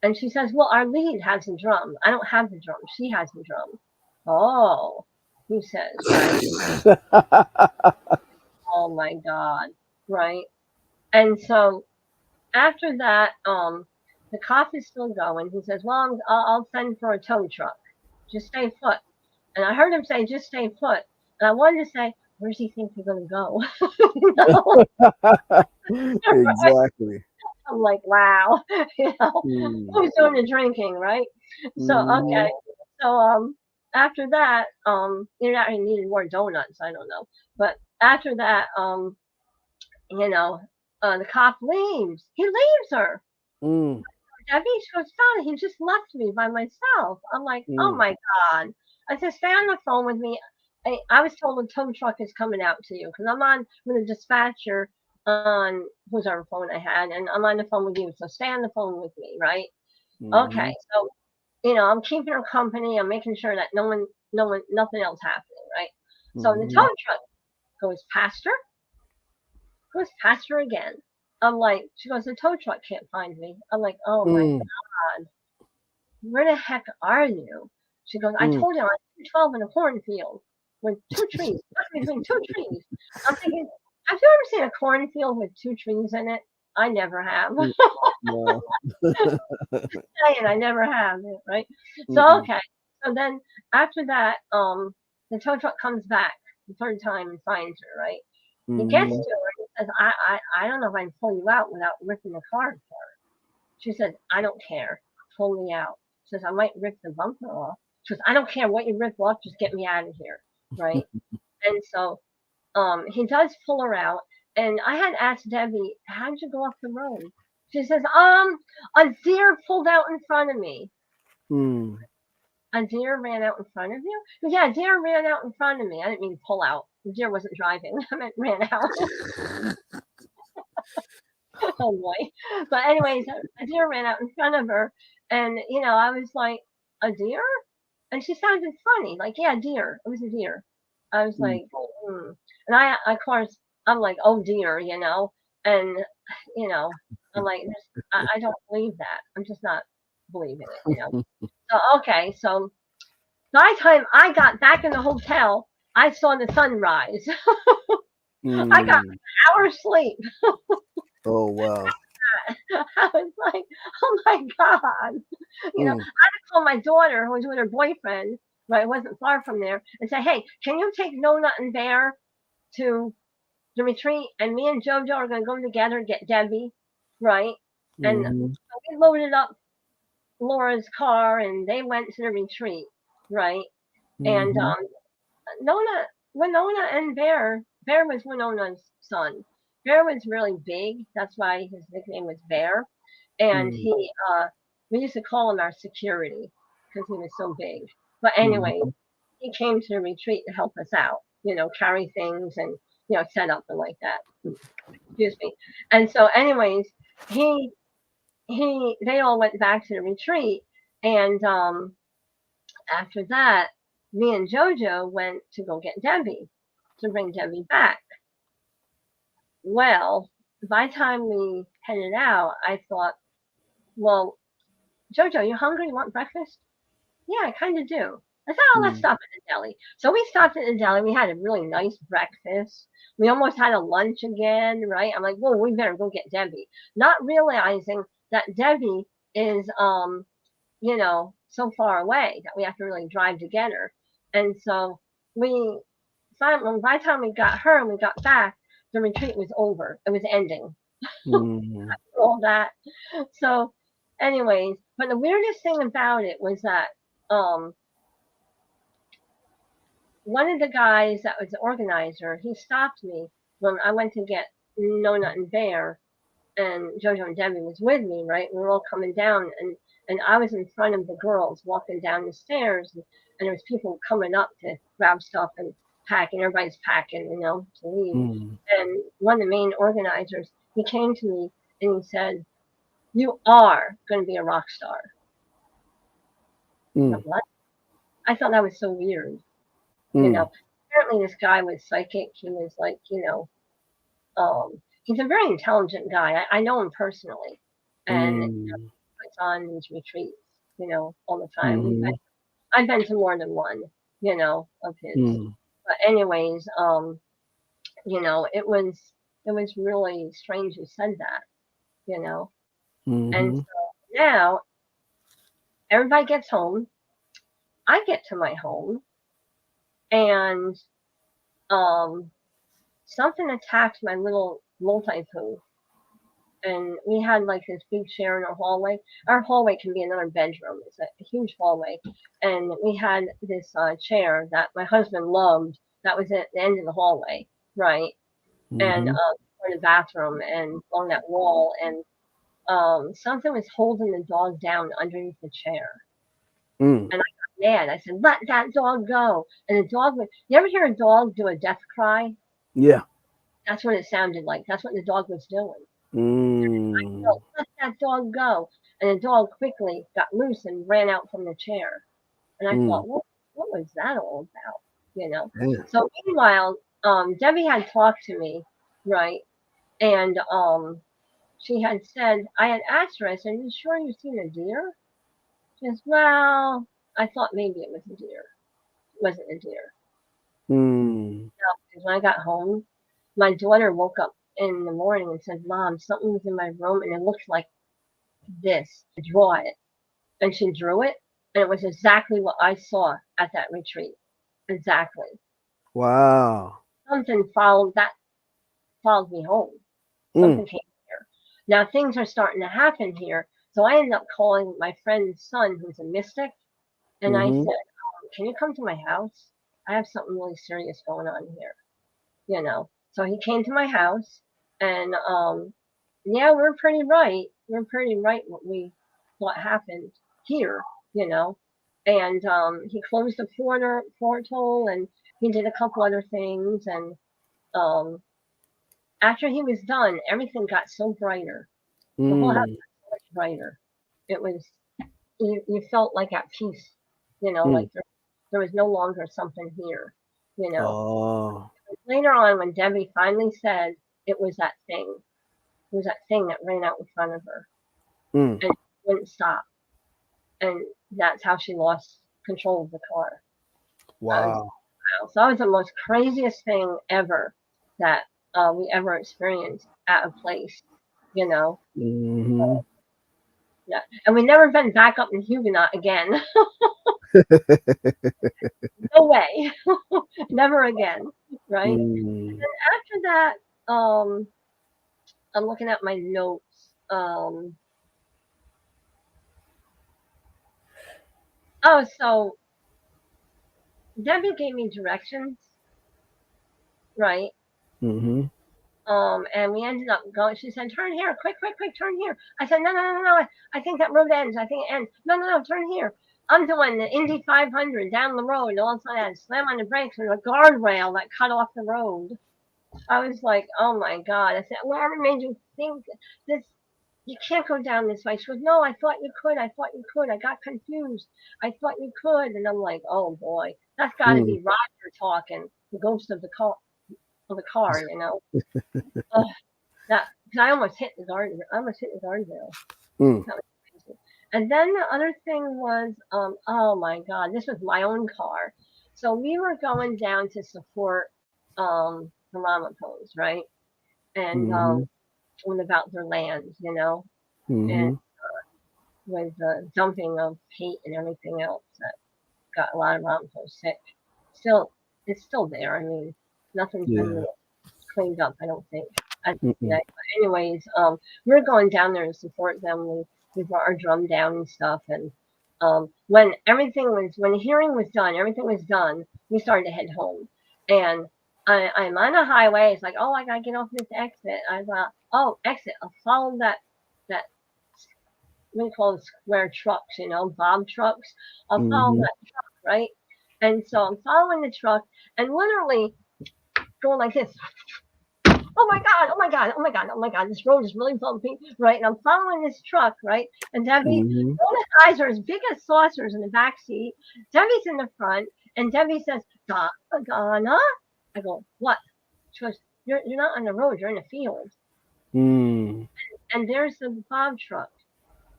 And she says, well, our lead has the drum. I don't have the drum. She has the drum. Oh, he says, right? Oh my God. Right? And so after that, the cop is still going. He says, well, I'll send for a tow truck. Just stay put. And I heard him say, just stay put. And I wanted to say, where does he think you're going to go? No, right? Exactly. I'm like, wow, Mm. who's doing the drinking, right? So, Mm-hmm. okay. So, after that, you know, I needed more donuts. I don't know. But after that, you know, the cop leaves. He leaves her. Mm. Debbie, she goes, Donna, he just left me by myself. I'm like, oh Mm. my God. I said, stay on the phone with me. I was told the tow truck is coming out to you because I'm on with a dispatcher on whose our phone I had, and I'm on the phone with you. So stay on the phone with me, right? Okay. Mm-hmm. So, you know, I'm keeping her company. I'm making sure that nothing else happening, right? So the Mm-hmm. tow truck goes past her again. I'm like, she goes, the tow truck can't find me. I'm like, oh my Mm. God, where the heck are you? She goes, I Mm. told you I'm 12 in a cornfield with two trees, stuck between two trees. I'm thinking, have you ever seen a cornfield with two trees in it? I never have. Mm. No. And I never have, right? So Mm-mm. okay. So then after that, the tow truck comes back the third time and finds her, right? He gets Mm-hmm. to her and says, I don't know if I can pull you out without ripping the car apart. She said, I don't care. Pull me out. She says, I might rip the bumper off. She goes, I don't care what you rip off, just get me out of here. Right? And so he does pull her out. And I had asked Debbie, how'd you go off the road? She says, a deer pulled out in front of me. Mm. A deer ran out in front of you? Yeah, a deer ran out in front of me. I didn't mean pull out. The deer wasn't driving. I meant ran out. Oh boy. But anyways, a deer ran out in front of her, and you know, I was like, a deer? And she sounded funny, like, yeah, deer. It was a deer. I was Mm. like, hmm. And of course, I'm like, oh dear, you know, and you know, I'm like, I don't believe that. I'm just not believing it, you know. So okay, so by the time I got back in the hotel, I saw the sunrise. I got Mm. an hour's sleep. Oh wow. I was like, oh my God. You know, I had Mm. to call my daughter who was with her boyfriend, right? It wasn't far from there, and say, hey, can you take Donut and Bear to the retreat? And me and JoJo are going to go together and get Debbie, right? And Mm-hmm. so we loaded up Laura's car and they went to the retreat, right? And Mm-hmm. Nona, Winona and Bear was Winona's son. Bear was really big. That's why his nickname was Bear. And Mm. we used to call him our security because he was so big. But anyway, Mm. he came to the retreat to help us out, you know, carry things and, you know, set up and like that. Excuse me. And so, anyways, he, they all went back to the retreat. And, after that, me and JoJo went to go get Debbie to bring Debbie back. Well, by the time we headed out, I thought, well, JoJo, you hungry? You want breakfast? Yeah, I kind of do. I said, oh, let's Mm. stop at the deli. So we stopped at the deli. We had a really nice breakfast. We almost had a lunch again, right? I'm like, well, we better go get Debbie. Not realizing that Debbie is, you know, so far away that we have to really drive to get her. And so we finally, by the time we got her and we got back, the retreat was over. It was ending. Mm. All that. So, anyways, but the weirdest thing about it was that um, one of the guys that was the organizer, he stopped me when I went to get No Nut and Bear, and JoJo and Debbie was with me, right? We were all coming down, and I was in front of the girls walking down the stairs, and there was people coming up to grab stuff, and packing. Everybody's packing, to leave. Mm. And one of the main organizers, he came to me and he said, "You are going to be a rock star." I Mm. thought, what? I thought that was so weird. Mm. Apparently this guy was psychic. He was like, he's a very intelligent guy. I know him personally, and Mm. puts on these retreats, all the time. Mhm. I've been to more than one, of his. Mm. But anyways, it was really strange you said that, you know. And Mhm. so now everybody gets home. I get to my home, and um, something attacked my little multi-poo. And we had like this big chair in our hallway. Our hallway can be another bedroom. It's a huge hallway, and we had this chair that my husband loved. That was at the end of the hallway, right? And Mhm. for the bathroom and along that wall, and something was holding the dog down underneath the chair. Mm. And I got mad. I said, "Let that dog go!" And the dog would. You ever hear a dog do a death cry? Yeah. That's what it sounded like. That's what the dog was doing. Mm. No, let that dog go. And the dog quickly got loose and ran out from the chair. And I Mm. thought, what was that all about? You know. Yeah. So meanwhile, Debbie had talked to me, right? And she had said, I had asked her, I said, "You sure you've seen a deer?" She says, "Well, I thought maybe it was a deer. It wasn't a deer." Mm. No, because when I got home, my daughter woke up in the morning and said, "Mom, something was in my room and it looked like this. Draw it." And she drew it, and it was exactly what I saw at that retreat. Exactly. Wow. Something followed me home. Mm. Something came here. Now things are starting to happen here. So I ended up calling my friend's son, who's a mystic, and I Mhm. said, "Can you come to my house? I have something really serious going on here." So he came to my house, and yeah, we're pretty right. We're pretty right what happened here, you know. And he closed the portal, and he did a couple other things, and um, after he was done, everything got so brighter. The whole house Mm. got so much brighter. It was you felt like at peace, Mm. like there was no longer something here, you know. Oh. Later on, when Debbie finally said it was that thing, it was that thing that ran out in front of her Mm. and wouldn't stop, and that's how she lost control of the car. I was Wow. wow. So that was the most craziest thing ever that we ever experienced at a place, you know. Mhm. Yeah, and we never been back up in Huguenot again. No way, never again. Right Mm. after that, I'm looking at my notes. Oh, so Debbie gave me directions, right? Mhm. And we ended up going. She said, "Turn here, quick, quick, quick, turn here." I said, "No, no, no, no. I think that road ends. I think it ends. No, no, no, turn here." I'm doing the Indy 500 down the road, and all of a sudden I had to slam on the brakes and a guardrail that cut off the road. I was like, "Oh my god!" I said, "Whatever made you think this? You can't go down this way." She goes, "No, I thought you could. I thought you could. I got confused. I thought you could." And I'm like, "Oh boy, that's got to Mm. be Roger talking, the ghost of the car." Oh, that because I almost hit the guard. I almost hit the guardrail. Mm. That was crazy. And then the other thing was, oh my God, this was my own car. So we were going down to support the Ramapos, right? And Mhm. and about their land, and Mhm. with the dumping of hate and everything else that got a lot of Ramapos sick. Still, it's still there. I mean, nothing's been Yeah. really cleaned up, I don't think, as of Mm-mm. today. But anyways, we're going down there to support them. We brought our drum down and stuff. And when the hearing was done, everything was done. We started to head home, and I'm on a highway. It's like, oh, I gotta get off this exit. I thought, oh, exit. I'll follow that what do you call the square trucks, Bob trucks. I'll follow Mhm. that truck, right? And so I'm following the truck and literally going like this. Oh my god, oh my god, oh my god, oh my god, this road is really bumpy, right? And I'm following this truck, right? And Debbie, Mm-hmm. Donna's eyes are as big as saucers in the back seat. Debbie's in the front, and Debbie says, Donna? I go, what? She goes, you're not on the road, you're in a field. Mm. And there's the Bob truck.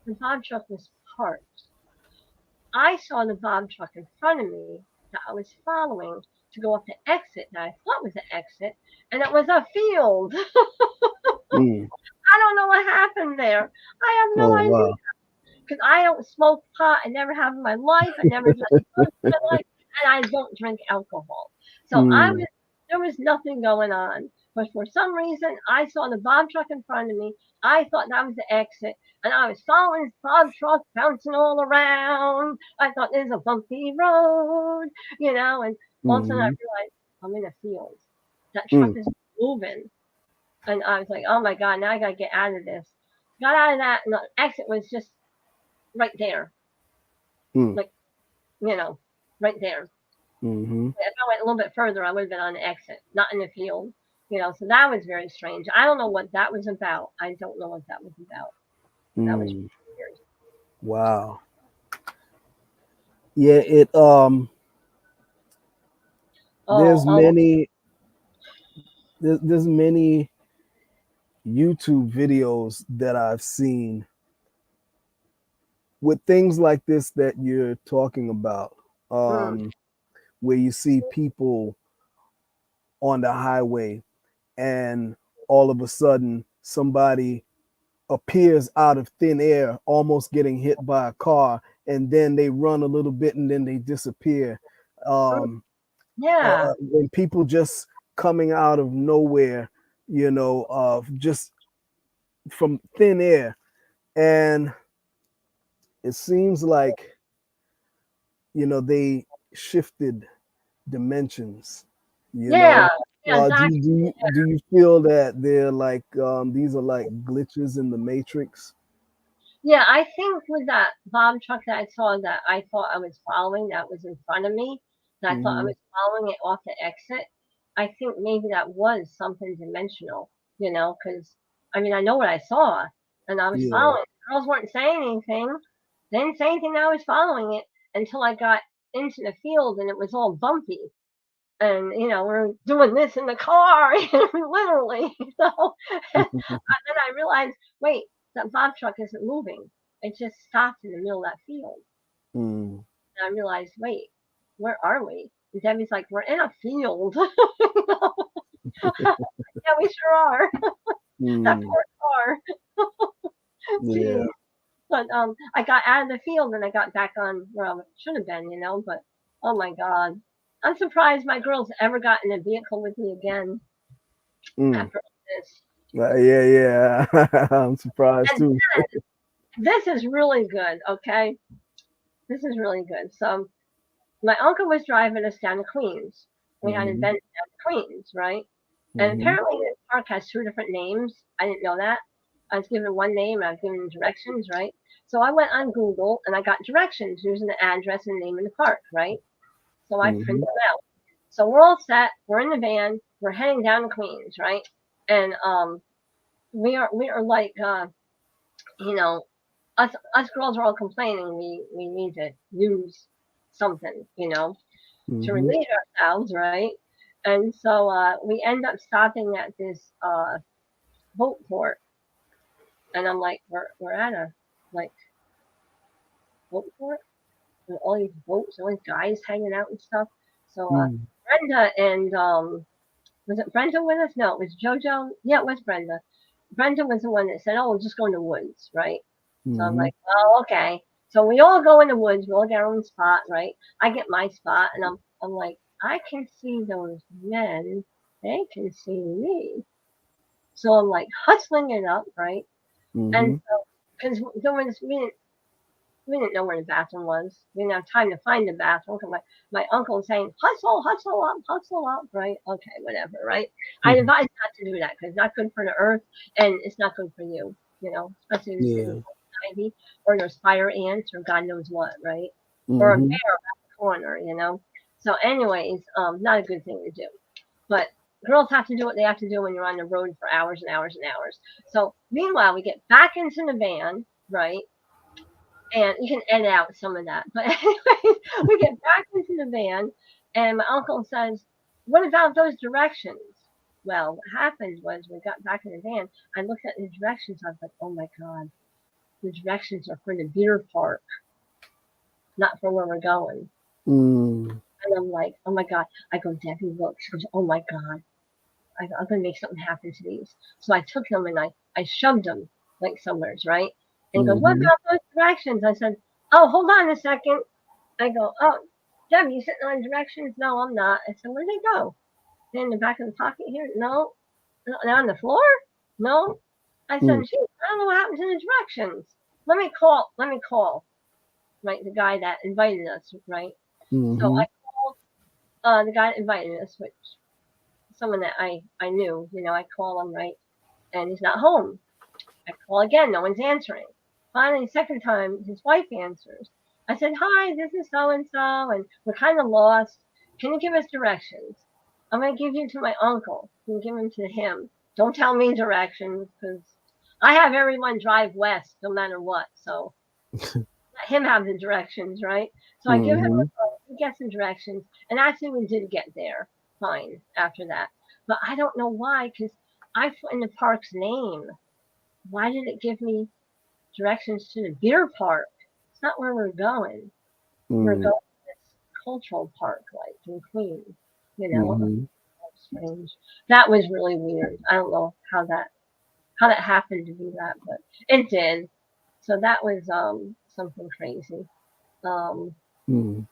The Bob truck was parked. I saw the Bob truck in front of me that I was following to go up the exit that I thought was the exit, and it was a field. Mm. I don't know what happened there. I have no Oh idea wow. because I don't smoke pot. I never have in my life. I never done drugs in my life, and I don't drink alcohol. So Mm. there was nothing going on. But for some reason, I saw the Bob truck in front of me. I thought that was the exit, and I was following this Bob truck, bouncing all around. I thought there's a bumpy road, and all of a sudden I Mm-hmm. realized I'm in a field. That truck Mm. is moving. And I was like, oh my God, now I got to get out of this. Got out of that, and the exit was just right there. Mm. Like, you know, right there. Mm-hmm. If I went a little bit further, I would have been on the exit, not in the field. So that was very strange. I don't know what that was about. I don't know what that was about. That was Mm. weird. Wow. Yeah, it Oh, there's oh, many there's many YouTube videos that I've seen with things like this that you're talking about, mm, where you see people on the highway and all of a sudden somebody appears out of thin air, almost getting hit by a car, and then they run a little bit and then they disappear. mm, Um, yeah, when people just coming out of nowhere, just from thin air, and it seems like they shifted dimensions. You yeah, know, yeah, exactly. do you feel that they're like these are like glitches in the matrix? Yeah, I think with that bomb truck that I saw that I thought I was following that was in front of me, that I thought I Hmm. was following it off the exit, I think maybe that was something dimensional, because I mean, I know what I saw and I was Yeah. following. The girls weren't saying anything. They didn't say anything that I was following it until I got into the field and it was all bumpy. And, we're doing this in the car, literally. And then I realized, wait, that Bob truck isn't moving. It just stopped in the middle of that field. Mm. And I realized, wait, where are we? And Debbie's like, we're in a field. Yeah, we sure are. That Mm. poor car. Yeah. Gee. But I got out of the field and I got back on where I should have been, But oh my God, I'm surprised my girls ever got in a vehicle with me again Mm. after all this. Yeah, yeah. I'm surprised And too. this is really good, okay? This is really good. So my uncle was driving us down to Queens. We had an Hmm. event down to Queens, right? And Hmm. apparently this park has two different names. I didn't know that. I was given one name, I was given directions, right? So I went on Google and I got directions using the address and the name of the park, right? So I printed Hmm. them out. So we're all set. We're in the van. We're heading down to Queens, right? And we are like you know us girls are all complaining we need to use something, to Hmm. relieve ourselves, right? And so we end up stopping at this boat port, and I'm like, we're at a like boat port with all these boats, all these guys hanging out and stuff. So Mm. Brenda and was it Brenda with us? No, it was JoJo. Yeah, it was Brenda. Brenda was the one that said, "Oh, we'll just go in the woods," right? So I'm Hmm. like, "Oh, okay." So we all go in the woods. We all get our own spot, right? I get my spot, and I'm like, I can see those men. They can see me. So I'm like hustling it up, right? And Hmm. so because there was we didn't know where the bathroom was. We didn't have time to find the bathroom. 'Cause my uncle was saying, hustle, hustle up, right? Okay, whatever, right? I Hmm. advise not to do that because it's not good for the earth and it's not good for you, especially if you're sitting Yeah. on ivy or there's fire ants or God knows what, right? Or a Hmm. bear around the corner, So, anyways, not a good thing to do. But girls have to do what they have to do when you're on the road for hours and hours and hours. So, meanwhile, we get back into the van, right? And you can edit out some of that. But anyways, we get back into the van, and my uncle says, "What about those directions?" Well, what happened was we got back in the van. I looked at the directions. I was like, "Oh my god, the directions are for the beer park, not for where we're going." Mm. And I'm like, "Oh my god!" I go, "Debbie, look." She goes, "Oh my god, I'm gonna make something happen to these." So I took them and I shoved them like somewheres, right? And he goes, "What Mm-hmm. about those directions?" I said, "Oh, hold on a second." I go, "Oh, Deb, you sitting on directions?" "No, I'm not." I said, "Where'd they go?" "They're in the back of the pocket here." "No." "They're on the floor?" "No." I said, Mm. "Gee, I don't know what happened to the directions. Let me call, right, the guy that invited us, right?" So Mm-hmm. I called the guy that invited us, which someone that I knew, I call him, right, and he's not home. I call again, no one's answering. Finally, the second time, his wife answers. I said, "Hi, this is so and so, and we're kind of lost. Can you give us directions? I'm going to give you to my uncle. You can give them to him. Don't tell me directions because I have everyone drive west no matter what. So let him have the directions, right?" So I give him Mm-hmm. a call. He gets the directions, and actually we did get there fine after that. But I don't know why because I put in the park's name. Why did it give me directions to the beer park? It's not where we're going. We're Mm. going to this cultural park, like in Queens. Mm-hmm. Strange. That was really weird. I don't know how that happened to be that, but it did. So that was something crazy. Um, Mm.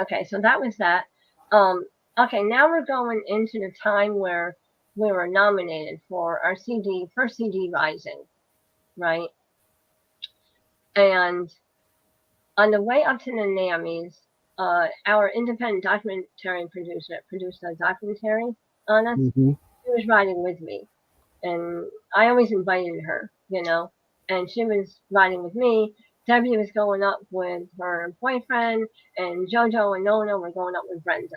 okay, so that was that. Um, okay, now we're going into the time where we were nominated for our first CD Rising, right? And on the way up to the NAMMYs, our independent documentary producer that produced a documentary on us, Mm-hmm. she was riding with me. And I always invited her. And she was riding with me. Debbie was going up with her boyfriend, and JoJo and Nona were going up with Brenda.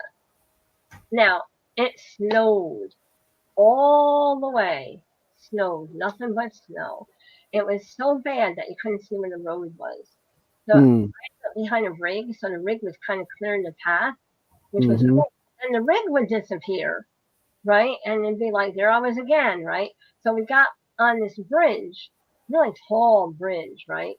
Now, it snowed all the way. Snowed, nothing but snow. It was so bad that you couldn't see where the road was. The Mm. behind a rig, so the rig was kind of clearing the path, which was Mm-hmm. cool. And the rig would disappear, right? And it'd be like, there I was again, right? So we got on this bridge, really tall bridge, right?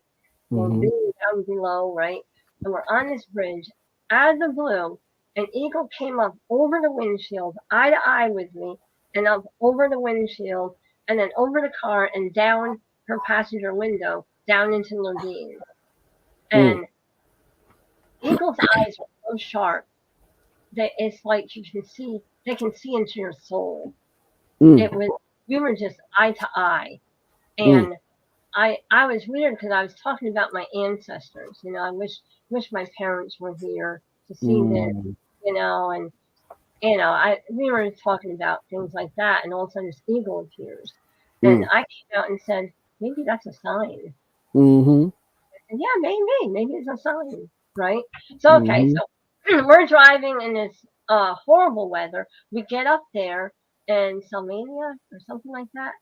We're Mm-hmm. being down below, right? And we're on this bridge. Out of the blue, an eagle came up over the windshield, eye to eye with me, and up over the windshield, and then over the car and down her passenger window, down into the ravine. Mm. And eagle's eyes are so sharp that it's like they can see into your soul. Mm. It was we were just eye to eye, Mm. and I was weird because I was talking about my ancestors. I wish my parents were here to see this. Mm. And I we were talking about things like that, and all of a sudden this eagle appears, and Mm. I came out and said, maybe that's a sign. Mm-hmm. And yeah, maybe it's a sign, right? So okay, Mm-hmm. so we're driving in this horrible weather. We get up there in Salmania or something like that.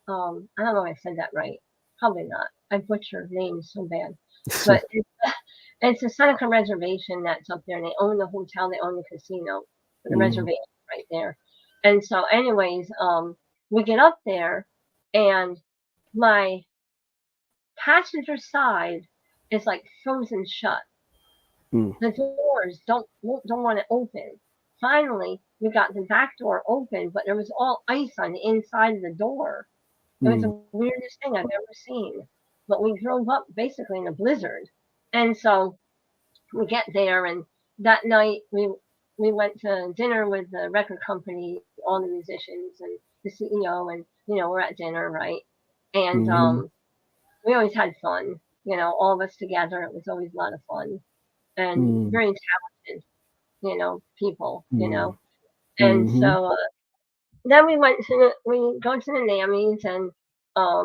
I don't know if I said that right. Probably not. I butchered names so bad. But it's a Seneca reservation that's up there, and they own the hotel, they own the casino, the Mm-hmm. reservation right there. And so, anyways, we get up there, and my passenger side is like frozen shut. Mm. The doors don't want to open. Finally, we got the back door open, but there was all ice on the inside of the door. It was Mm. the weirdest thing I've ever seen. But we drove up basically in a blizzard, and so we get there, and that night we went to dinner with the record company, all the musicians, and the CEO, and we're at dinner, right? And Mm-hmm. we always had fun, all of us together. It was always a lot of fun and Mm. very talented, people, Mm. And Mm-hmm. so then we go to the NAMMYs, and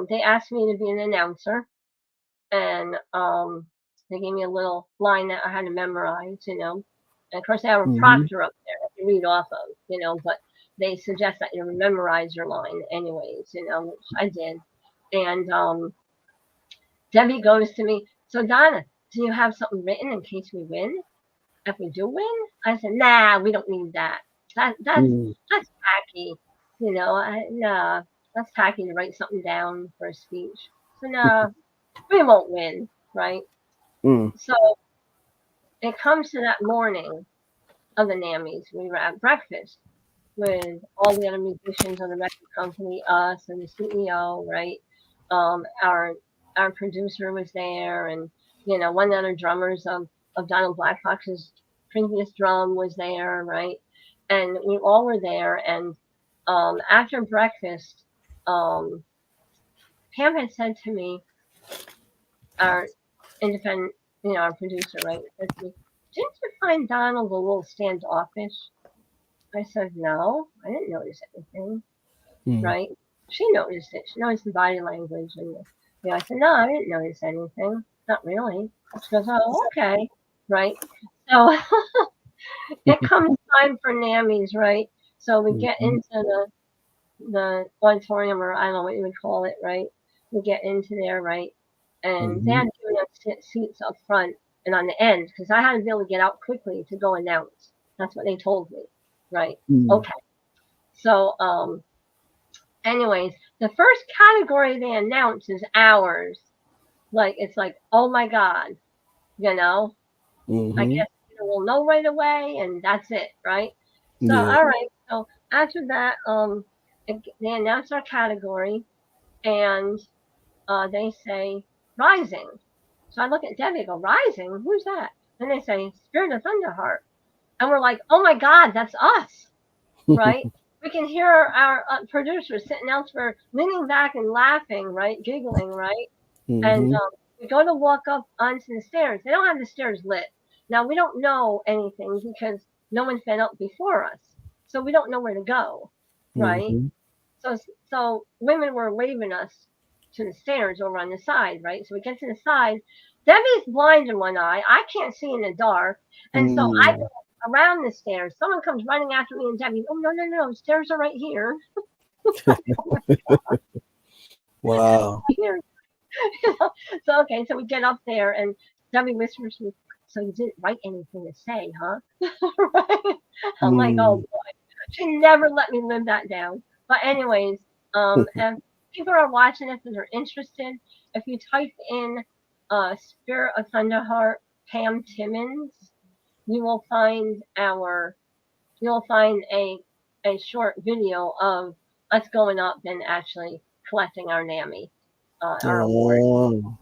they asked me to be an announcer, and they gave me a little line that I had to memorize, And of course, I have a Mm-hmm. proctor up there to read off of, but they suggest that you memorize your line anyways, which I did. And Debbie goes to me, so Donna, do you have something written in case we win? If we do win? I said, nah, we don't need that. That's tacky. Nah, that's tacky to write something down for a speech. So nah, we won't win, right? Mm-hmm. So it comes to that morning of the NAMMYs. We were at breakfast with all the other musicians of the record company, us and the CEO, right? Our producer was there, and one of the other drummers of Donald Blackhawk's previous drum was there, right? And we all were there, and after breakfast, um, Pam had said to me, our independent, our producer, right, said to me, "Didn't you find Donald a little standoffish?" I said, "No, I didn't notice anything." Right? She noticed it. She noticed the body language, and I said, "No, I didn't notice anything. Not really." She goes, "Oh, okay." Right? So it comes time for NAMMYs, right? So we get Mm-hmm. into the auditorium, or I don't know what you would call it, right? We get into there, right? And they Mm-hmm. had given us seats up front and on the end because I had to be able to get out quickly to go announce. That's what they told me, right? Mm-hmm. Okay. So, anyways, the first category they announce is ours. Like, it's like, oh my God, you know? I Mm-hmm. guess we'll know right away, and that's it, right? So, Yeah. all right. So after that, they announce our category, and they say rising. So I look at Debbie and go, rising? Who's that? And they say Spirit of Thunderheart, and we're like, oh my God, that's us, right? We can hear our producer sitting elsewhere, leaning back and laughing, right, giggling, right? And Mm-hmm. we go to walk up onto the stairs. They don't have the stairs lit. Now we don't know anything because no one's been up before us, so we don't know where to go, right? Mm-hmm. So women were waving us to the stairs over on the side, right? So we get to the side. Debbie's blind in one eye. I can't see in the dark, and so I Mm. go around the stairs. Someone comes running after me, and Debbie, oh no no no, the stairs are right here. Wow. Here. So okay, so we get up there, and Debbie whispers to me, "So you didn't write anything to say, huh?" Right? I'm like, "Oh Mm. boy." She never let me live that down. But anyways, and people are watching if they're interested. If you type in Spirit of Thunderheart Pam Timmons, you will find a short video of us going up and actually collecting our NAMMY, our award. Oh,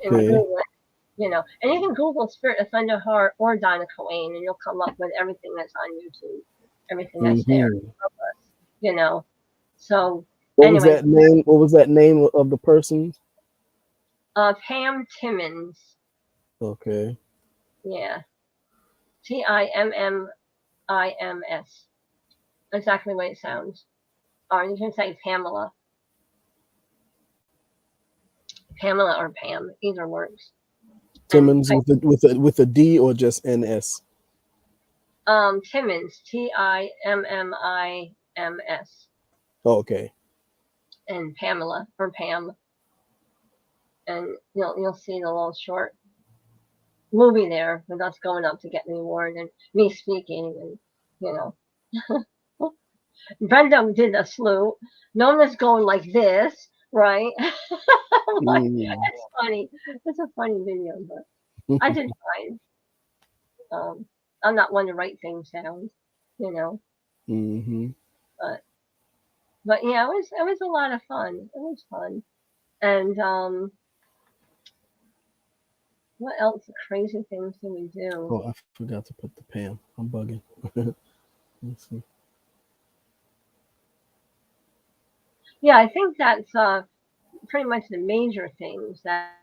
You can okay. Google it, and you can Google Spirit of Thunderheart or Donna Coane, and you'll come up with everything that's on YouTube, everything that's there Mm-hmm. of us, you know. So, What was anyways, that name? What was that name of the person? Pam Timmons, Okay. yeah, Timmims, exactly the way it sounds. Or you can say Pamela or Pam, either works. And Timmons with a D or just NS? Timmins, Timmims, Oh, okay. and Pamela or Pam, and you'll see the little short movie there with us going up to get the award and me speaking, and you know Brenda did a slew. Nona's going like this, right? I'm like, Mm. it's funny. It's a funny video, but I did fine. Um, I'm not one to write things down, you know. Mm-hmm. But yeah, it was a lot of fun. It was fun. And what else crazy things do we do? Oh, I forgot to put the Pam. I'm bugging. Let's see. Yeah, I think that's pretty much the major things that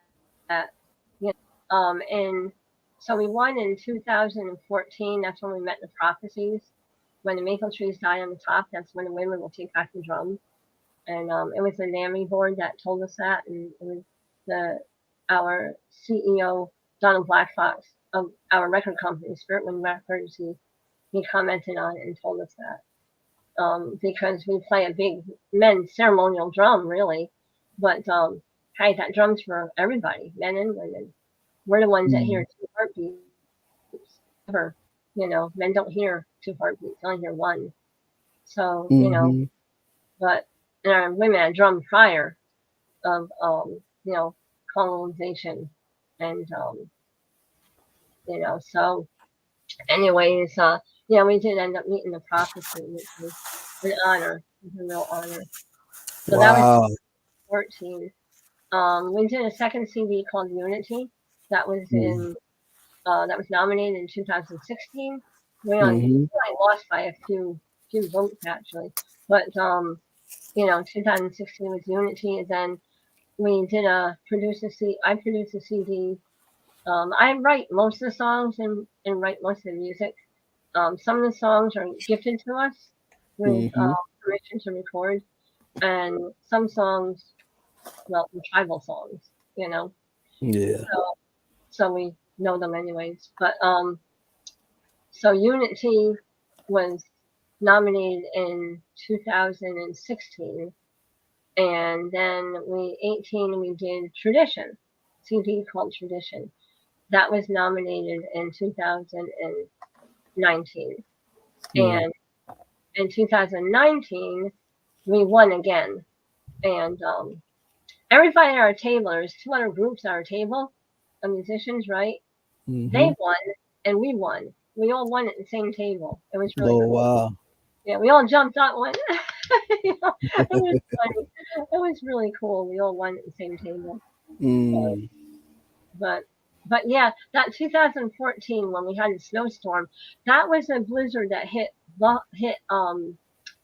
and so we won in 2014. That's when we met the prophecies. When the maple trees die on the top, that's when the women will take back the drum. And it was the NAMMY board that told us that, and it was our CEO Donald Black Fox of our record company, Spirit Wind Records, he commented on it and told us that. Because we play a big men's ceremonial drum, really. But hey, that drum's for everybody, men and women. We're the ones that hear Mm. 2 heartbeats. Ever, men don't hear 2 heartbeats; they only hear one. So Mm-hmm. but women had drum prior of colonization, and so anyways, we did end up meeting the prophecy, which was an honor, it was a real honor. So that was Wow. 14. We did a second CD called Unity. That was Mm-hmm. that was nominated in 2016. We Mm-hmm. lost by a few votes actually, but 2016 was Unity, and then we did I produced a CD. I write most of the songs and write most of the music. Some of the songs are gifted to us with Mm-hmm. permission to record, and some songs, well, the tribal songs, you know. Yeah. So we know them anyways. But so Unity was nominated in 2016, and then we did Tradition, CD called Tradition. That was nominated in 2019, Mm. and in 2019 we won again, and everybody at our table, there's 200 groups at our table of musicians, right? Mm-hmm. They won and we won. We all won at the same table. It was really Oh cool. wow. Yeah, we all jumped up one. It was funny. It was really cool. We all won at the same table. Uh, Mm. but yeah, that 2014 when we had a snowstorm, that was a blizzard that hit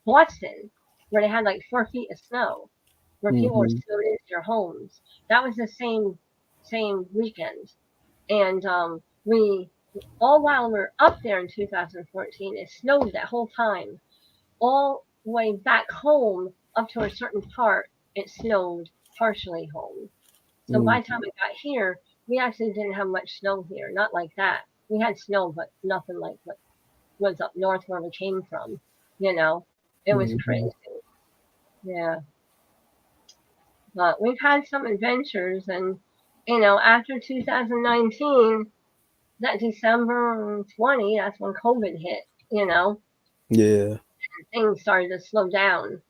Boston, where they had like 4 feet of snow, where people were Mm-hmm. snowed into their homes. That was the same weekend, and we all while we were up there in 2014, it snowed that whole time. All the way back home up to a certain part, it snowed partially home. So by Mm. the time I got here, we actually didn't have much snow here. Not like that. We had snow, but nothing like what was up north where we came from. It was Mm-hmm. crazy. Yeah, but we've had some adventures, and after 2019, that December 20, that's when COVID hit. Yeah. Things started to slow down.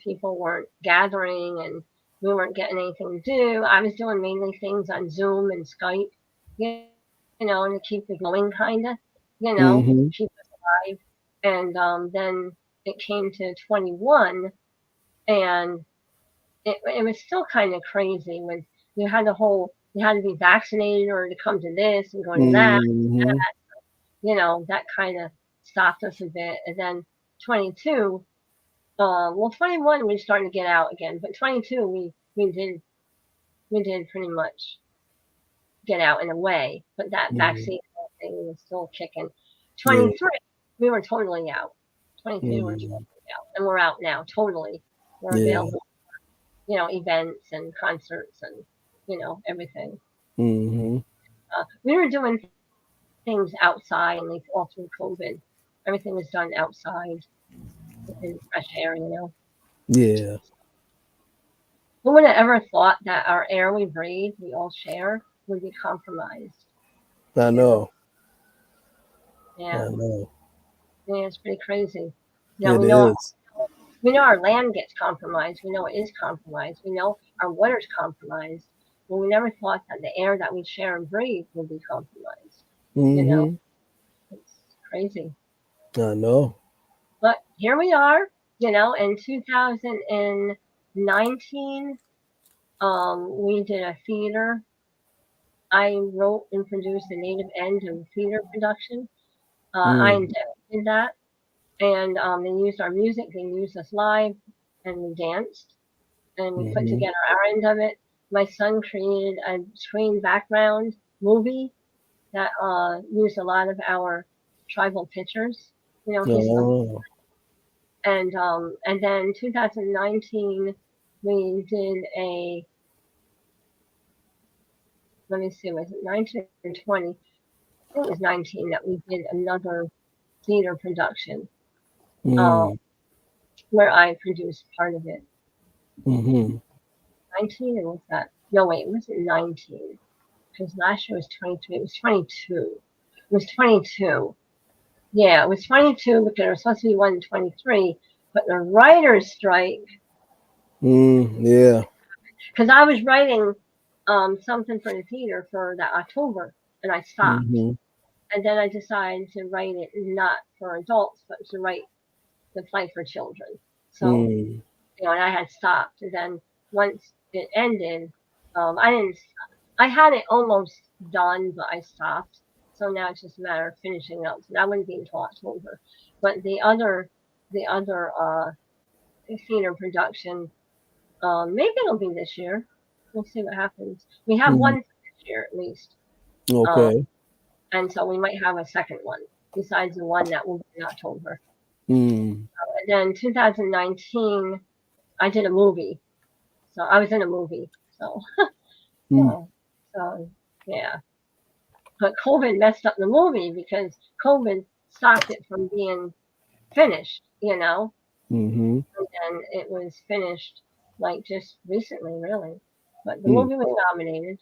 People weren't gathering, and we weren't getting anything to do. I was doing mainly things on Zoom and Skype, to keep it going, kind of, Mm-hmm. keep us alive. And then it came to 21, and it was still kind of crazy when you had to be vaccinated or to come to this and go to that. Mm-hmm. That kind of stopped us a bit. And then 22, 21 we started to get out again, but 22 we did pretty much get out in a way, but that Mm. vaccine thing was still kicking. Yeah. 23 we were totally out. 23 we were Mm. totally out, and we're out now totally. We're Yeah. available, events and concerts and everything. Mm-hmm. We were doing things outside, like all through COVID. Everything was done outside in fresh air. Yeah. Who would have ever thought that our air we breathe, we all share, would be compromised? I You know? know. I Yeah, know. yeah, it's pretty crazy. It We know is. our land gets compromised. We know it is compromised. We know our water's compromised. But we never thought that the air that we share and breathe would be compromised. You know, Mm-hmm. it's crazy. I know. But here we are. In 2019, we did a theater. I wrote and produced the native end of theater production. I Mm. did that, and they used our music. They used us live, and we danced, and we put Mm-hmm. together our end of it. My son created a screen background movie that used a lot of our tribal pictures. He's Oh. and then 2019 we did let me see, was it 19 or 20? I think it was 19 that we did another theater production uh, Mm. where I produced part of it. Mm-hmm. 19 or was that? No, wait, it wasn't 19 because last year was 23. It was 22. It was 22. Yeah, it was 22 because there was supposed to be one in 23, but the writer's strike, Mm. Yeah. because I was writing something for the theater for that October, and I stopped. Mm-hmm. And then I decided to write it not for adults, but to write the play for children. So, Mm. and I had stopped. And then once it ended, I didn't, I had it almost done, but I stopped. So now it's just a matter of finishing up. So that wouldn't be until October. But the other theater production, maybe it'll be this year. We'll see what happens. We have Mm. one for this year at least. Um, Okay. and so we might have a second one besides the one that will be in October. Mm. And then 2019, I did a movie. So I was in a movie. So, Mm. so, so yeah. But COVID messed up the movie because COVID stopped it from being finished, Mm-hmm. and it was finished like just recently, really. But the Mm. movie was nominated.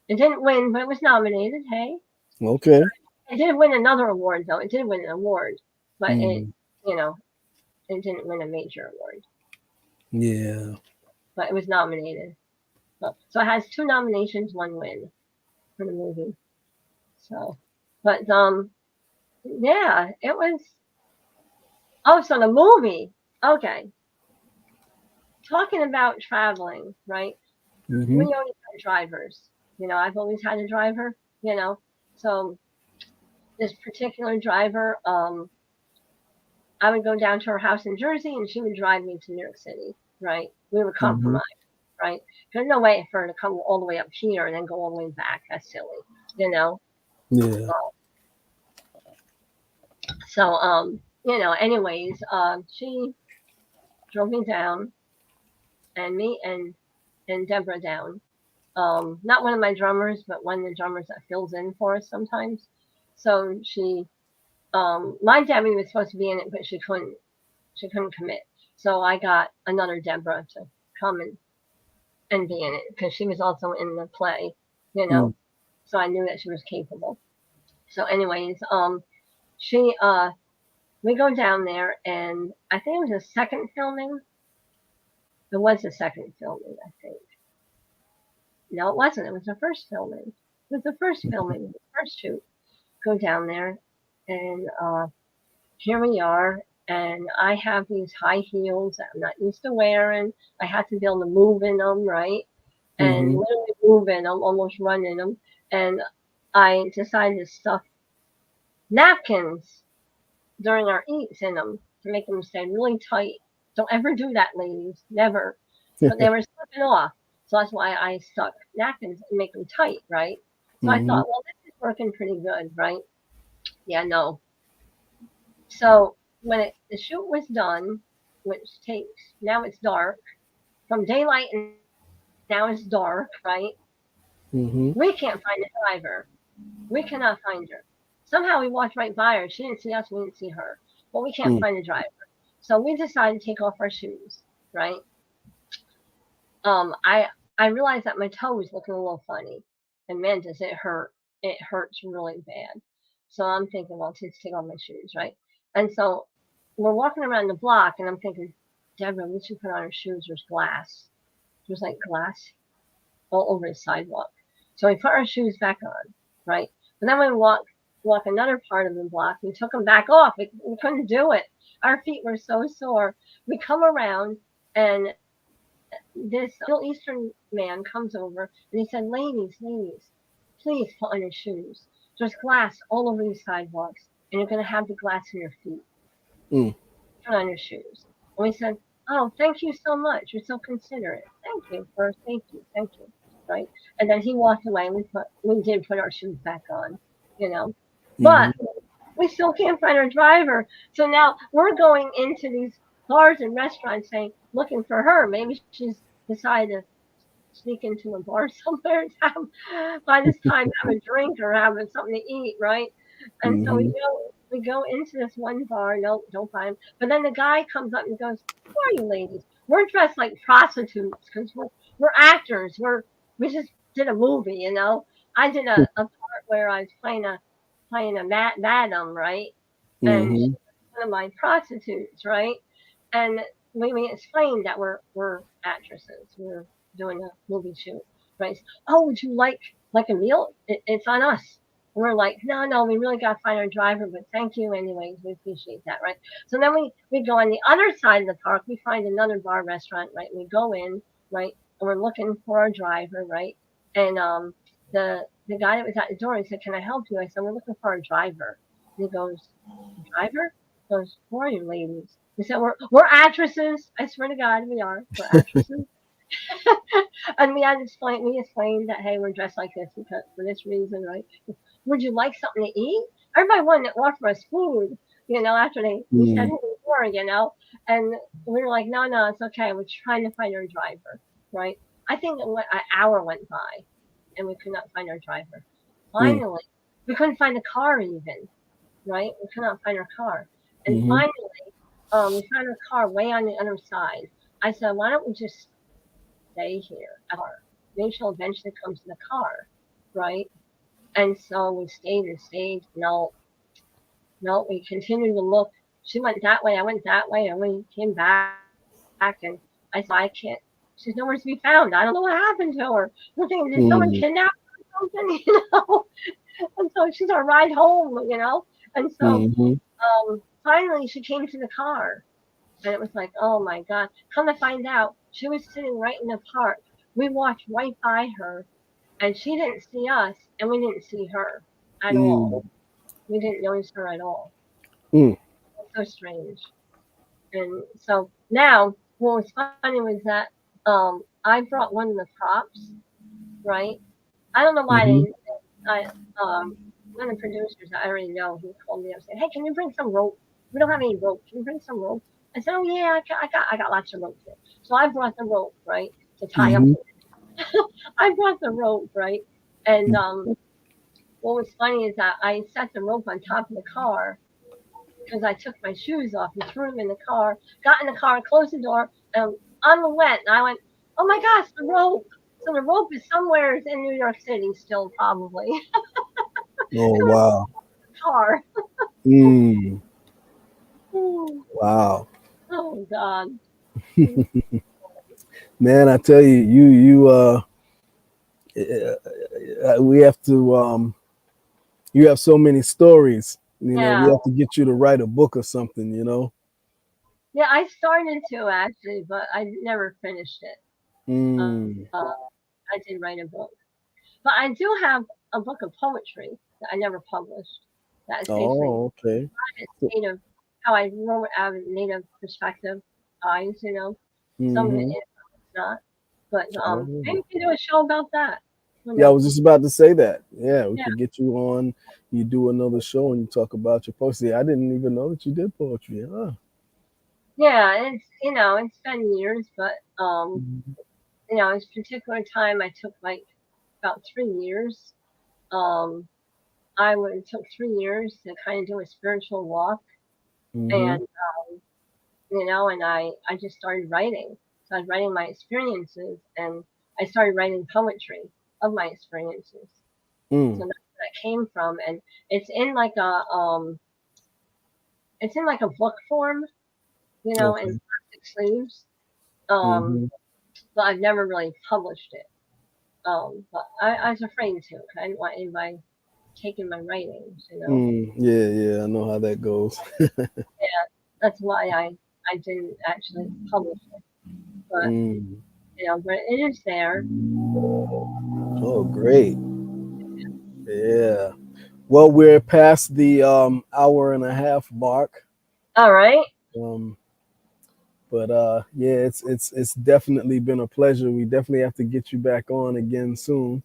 It didn't win, but it was nominated. Hey, Okay. it didn't win another award though. It did win an award, but Mm. you know, it didn't win a major award. Yeah. But it was nominated. So it has two nominations, one win for the movie. So, but yeah, it was. Oh, so the movie. Okay, talking about traveling, right? Mm-hmm. We always had drivers. I've always had a driver. So this particular driver, I would go down to her house in Jersey, and she would drive me to New York City. Right? We would Mm-hmm. compromise. Right? There's no way for her to come all the way up here and then go all the way back. That's silly. You know. Yeah. So anyways, she drove me down, and me and Deborah down. Not one of my drummers, but one of the drummers that fills in for us sometimes. So my Debbie was supposed to be in it, but she couldn't. She couldn't commit. So I got another Deborah to come and be in it because she was also in the play. You Mm. know, so I knew that she was capable. So, anyways, she we go down there, and I think it was the second filming. It was the second filming, I think. No, it wasn't. It was the first filming. It was the first filming, the first shoot. Go down there, and here we are. And I have these high heels that I'm not used to wearing. I have to be able to move in them, right? And Mm-hmm. literally move in them, almost run in them. And I decided to stuff napkins during our eats in them to make them stay really tight. Don't ever do that, ladies. Never. But they were slipping off. So that's why I stuck napkins and make them tight, right? So I Mm-hmm. thought, well, this is working pretty good, right? Yeah, no. So when the shoot was done, which takes, now it's dark, from daylight and now it's dark, right? We can't Mm-hmm. find the driver. We cannot find her. Somehow we walked right by her. She didn't see us, we didn't see her. But we can't Mm. find the driver. So we decided to take off our shoes, right? I realized that my toe was looking a little funny, and man, does it hurt! It hurts really bad. So I'm thinking, well, just take off my shoes, right? And so we're walking around the block, and I'm thinking, Deborah, we should put on our shoes. There's glass. There's like glass all over the sidewalk. So we put our shoes back on, right? But then when we walk another part of the block, we took them back off. We couldn't do it. Our feet were so sore. We come around, and this Middle Eastern man comes over, and he said, ladies, please put on your shoes. There's glass all over these sidewalks, and you're going to have the glass in your feet. Mm. Put on your shoes. And we said, oh, thank you so much. You're so considerate. Thank you for safety. Thank you. Right? And then he walked away, and we did put our shoes back on, you know. But Mm-hmm. we still can't find our driver. So now we're going into these bars and restaurants saying, looking for her. Maybe she's decided to sneak into a bar somewhere to by this time have a drink or having something to eat, right? And so Mm-hmm. we go into this one bar. No, don't find him. But then the guy comes up and goes, "Who are you ladies? We're dressed like prostitutes because we're actors. We just did a movie, you know. I did a part where I was playing a madam, right? And she Mm-hmm. was one of my prostitutes, right? And we explained that we're actresses. We're doing a movie shoot, right? Oh, would you like a meal? It's on us. And we're like, no, we really got to find our driver, but thank you anyways. We appreciate that, right? So then we go on the other side of the park. We find another bar restaurant, right? We go in, right? And we're looking for our driver, right? And the guy that was at the door, he said, "Can I help you?" I said, "We're looking for our driver." And he goes, "Driver?" He goes, "Who are you ladies?" We said, "We're actresses. I swear to God, we are. We're actresses." And we explained that, hey, we're dressed like this because for this reason, right? Would you like something to eat? Everybody wanted to offer us food, you know, after we said Mm-hmm. who we were, you know, and we were like, no, it's okay. We're trying to find our driver, right? I think an hour went by and we could not find our driver. Finally, we couldn't find the car even, right? We could not find our car, and Mm-hmm. finally, we found our car way on the other side. I said, why don't we just stay here at the car? Maybe she'll eventually come to the car, right? And so we stayed and stayed. No, we continued to look. She went that way, I went that way, and we came back. And I said, I can't. She's nowhere to be found. I don't know what happened to her. We're thinking, did someone kidnap Mm-hmm. her or something? You know. And so she's our ride home. You know. And so Mm-hmm. finally, she came to the car, and it was like, oh my God. Come to find out, she was sitting right in the park. We walked right by her, and she didn't see us, and we didn't see her at all. Mm-hmm. We didn't notice her at all. Mm. It was so strange. And so now, what was funny was that I brought one of the props, right? I don't know why Mm-hmm. I one of the producers I already know, he called me up and said, "Hey, can you bring some rope? We don't have any rope. Can you bring some rope?" I said, "Oh yeah, I got lots of rope here." So I brought the rope, right, to tie up. Mm-hmm. I brought the rope, right, and what was funny is that I set the rope on top of the car because I took my shoes off and threw them in the car. Got in the car, closed the door, and on the went. And I went, "Oh my gosh, the rope!" So the rope is somewhere in New York City still, probably. Oh wow. Car. Mm. Oh Wow. God. Man, I tell you, we have to you have so many stories. We Yeah. have to get you to write a book or something. Yeah, I started to actually, but I never finished it. Mm. I did write a book. But I do have a book of poetry that I never published. That is basically Oh, okay. native, how I wrote out of native perspective eyes, you know. Some of it Mm-hmm. is, some of it's not. But maybe Oh. we can do a show about that. Who Yeah, I knows? was just about to say that. Yeah, we Yeah, could get you on. You do another show and you talk about your poetry. I didn't even know that you did poetry. Huh? yeah. It's it's been years, but Mhm. this particular time I took like about 3 years. Um, it took 3 years to kind of do a spiritual walk, Mhm. and and I just started writing. So I was writing my experiences, and I started writing poetry of my experiences. Mm. So that's where that came from, and it's in like a book form, in Okay. plastic sleeves. Um, Mhm. but I've never really published it. But I was afraid to, 'cause I didn't want anybody taking my writings. Mm. Yeah, yeah. I know how that goes. Yeah, that's why I didn't actually publish it. But Mm. but it is there. Oh, great. Yeah. Well, we're past the hour and a half mark. All right. Um, but yeah, it's definitely been a pleasure. We definitely have to get you back on again soon.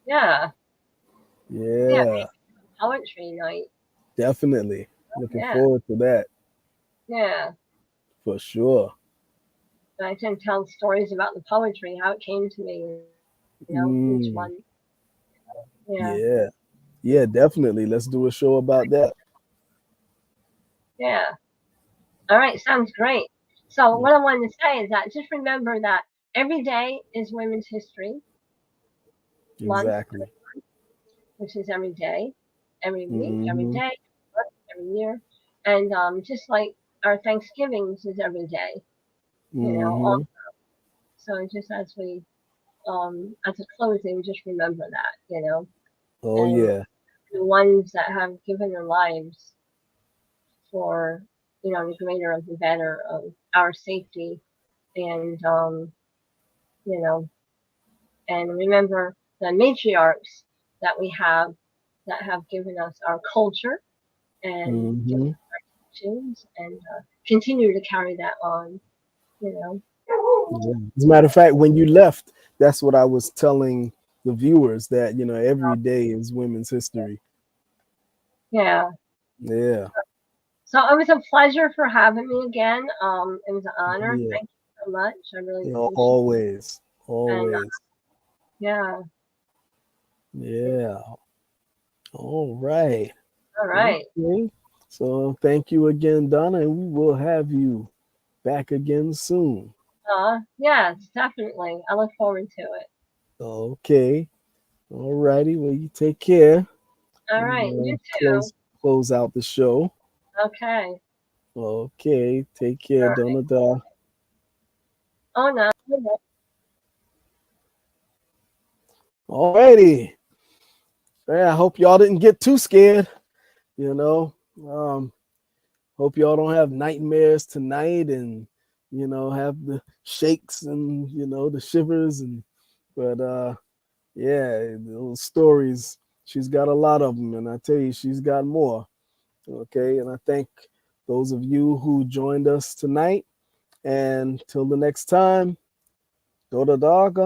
Yeah. Yeah. Yeah, Poetry night. definitely. Looking Yeah. forward to that Yeah. for sure. I can tell stories about the poetry, how it came to me, each one. Mm, Yeah, yeah. Yeah, definitely. Let's do a show about that. yeah. All right, sounds great. So Yeah, what I wanted to say is that just remember that every day is Women's History Month, exactly. which is every day, every week, every Mm-hmm. day, every year, and just like our Thanksgivings is every day, Mm-hmm. So just as we as a closing, just remember that, Oh and yeah. the ones that have given their lives for the greater of the better of our safety, and you know and remember the matriarchs that we have that have given us our culture and given Mm-hmm. us our teachings, and continue to carry that on. You know. Yeah. As a matter of fact, when you left, that's what I was telling the viewers that, every day is women's history. Yeah. Yeah. So it was a pleasure for having me again. It was an Oh honor. yeah. Thank you so much. I really appreciate it. Always. And Always. yeah. Yeah. All right. All right. Okay. So thank you again, Donna, and we will have you back again soon. Yes, definitely. I look forward to it. Okay. All righty. Well, you take care. All right. And You close too. close out the show. Okay. Okay. Take care, All right. Donna. Da. Oh no. All righty. Yeah, I hope y'all didn't get too scared. You know, um, hope y'all don't have nightmares tonight and have the shakes and the shivers but yeah, those stories, she's got a lot of them, and I tell you, she's got more. Okay, and I thank those of you who joined us tonight, and till the next time, do the dog,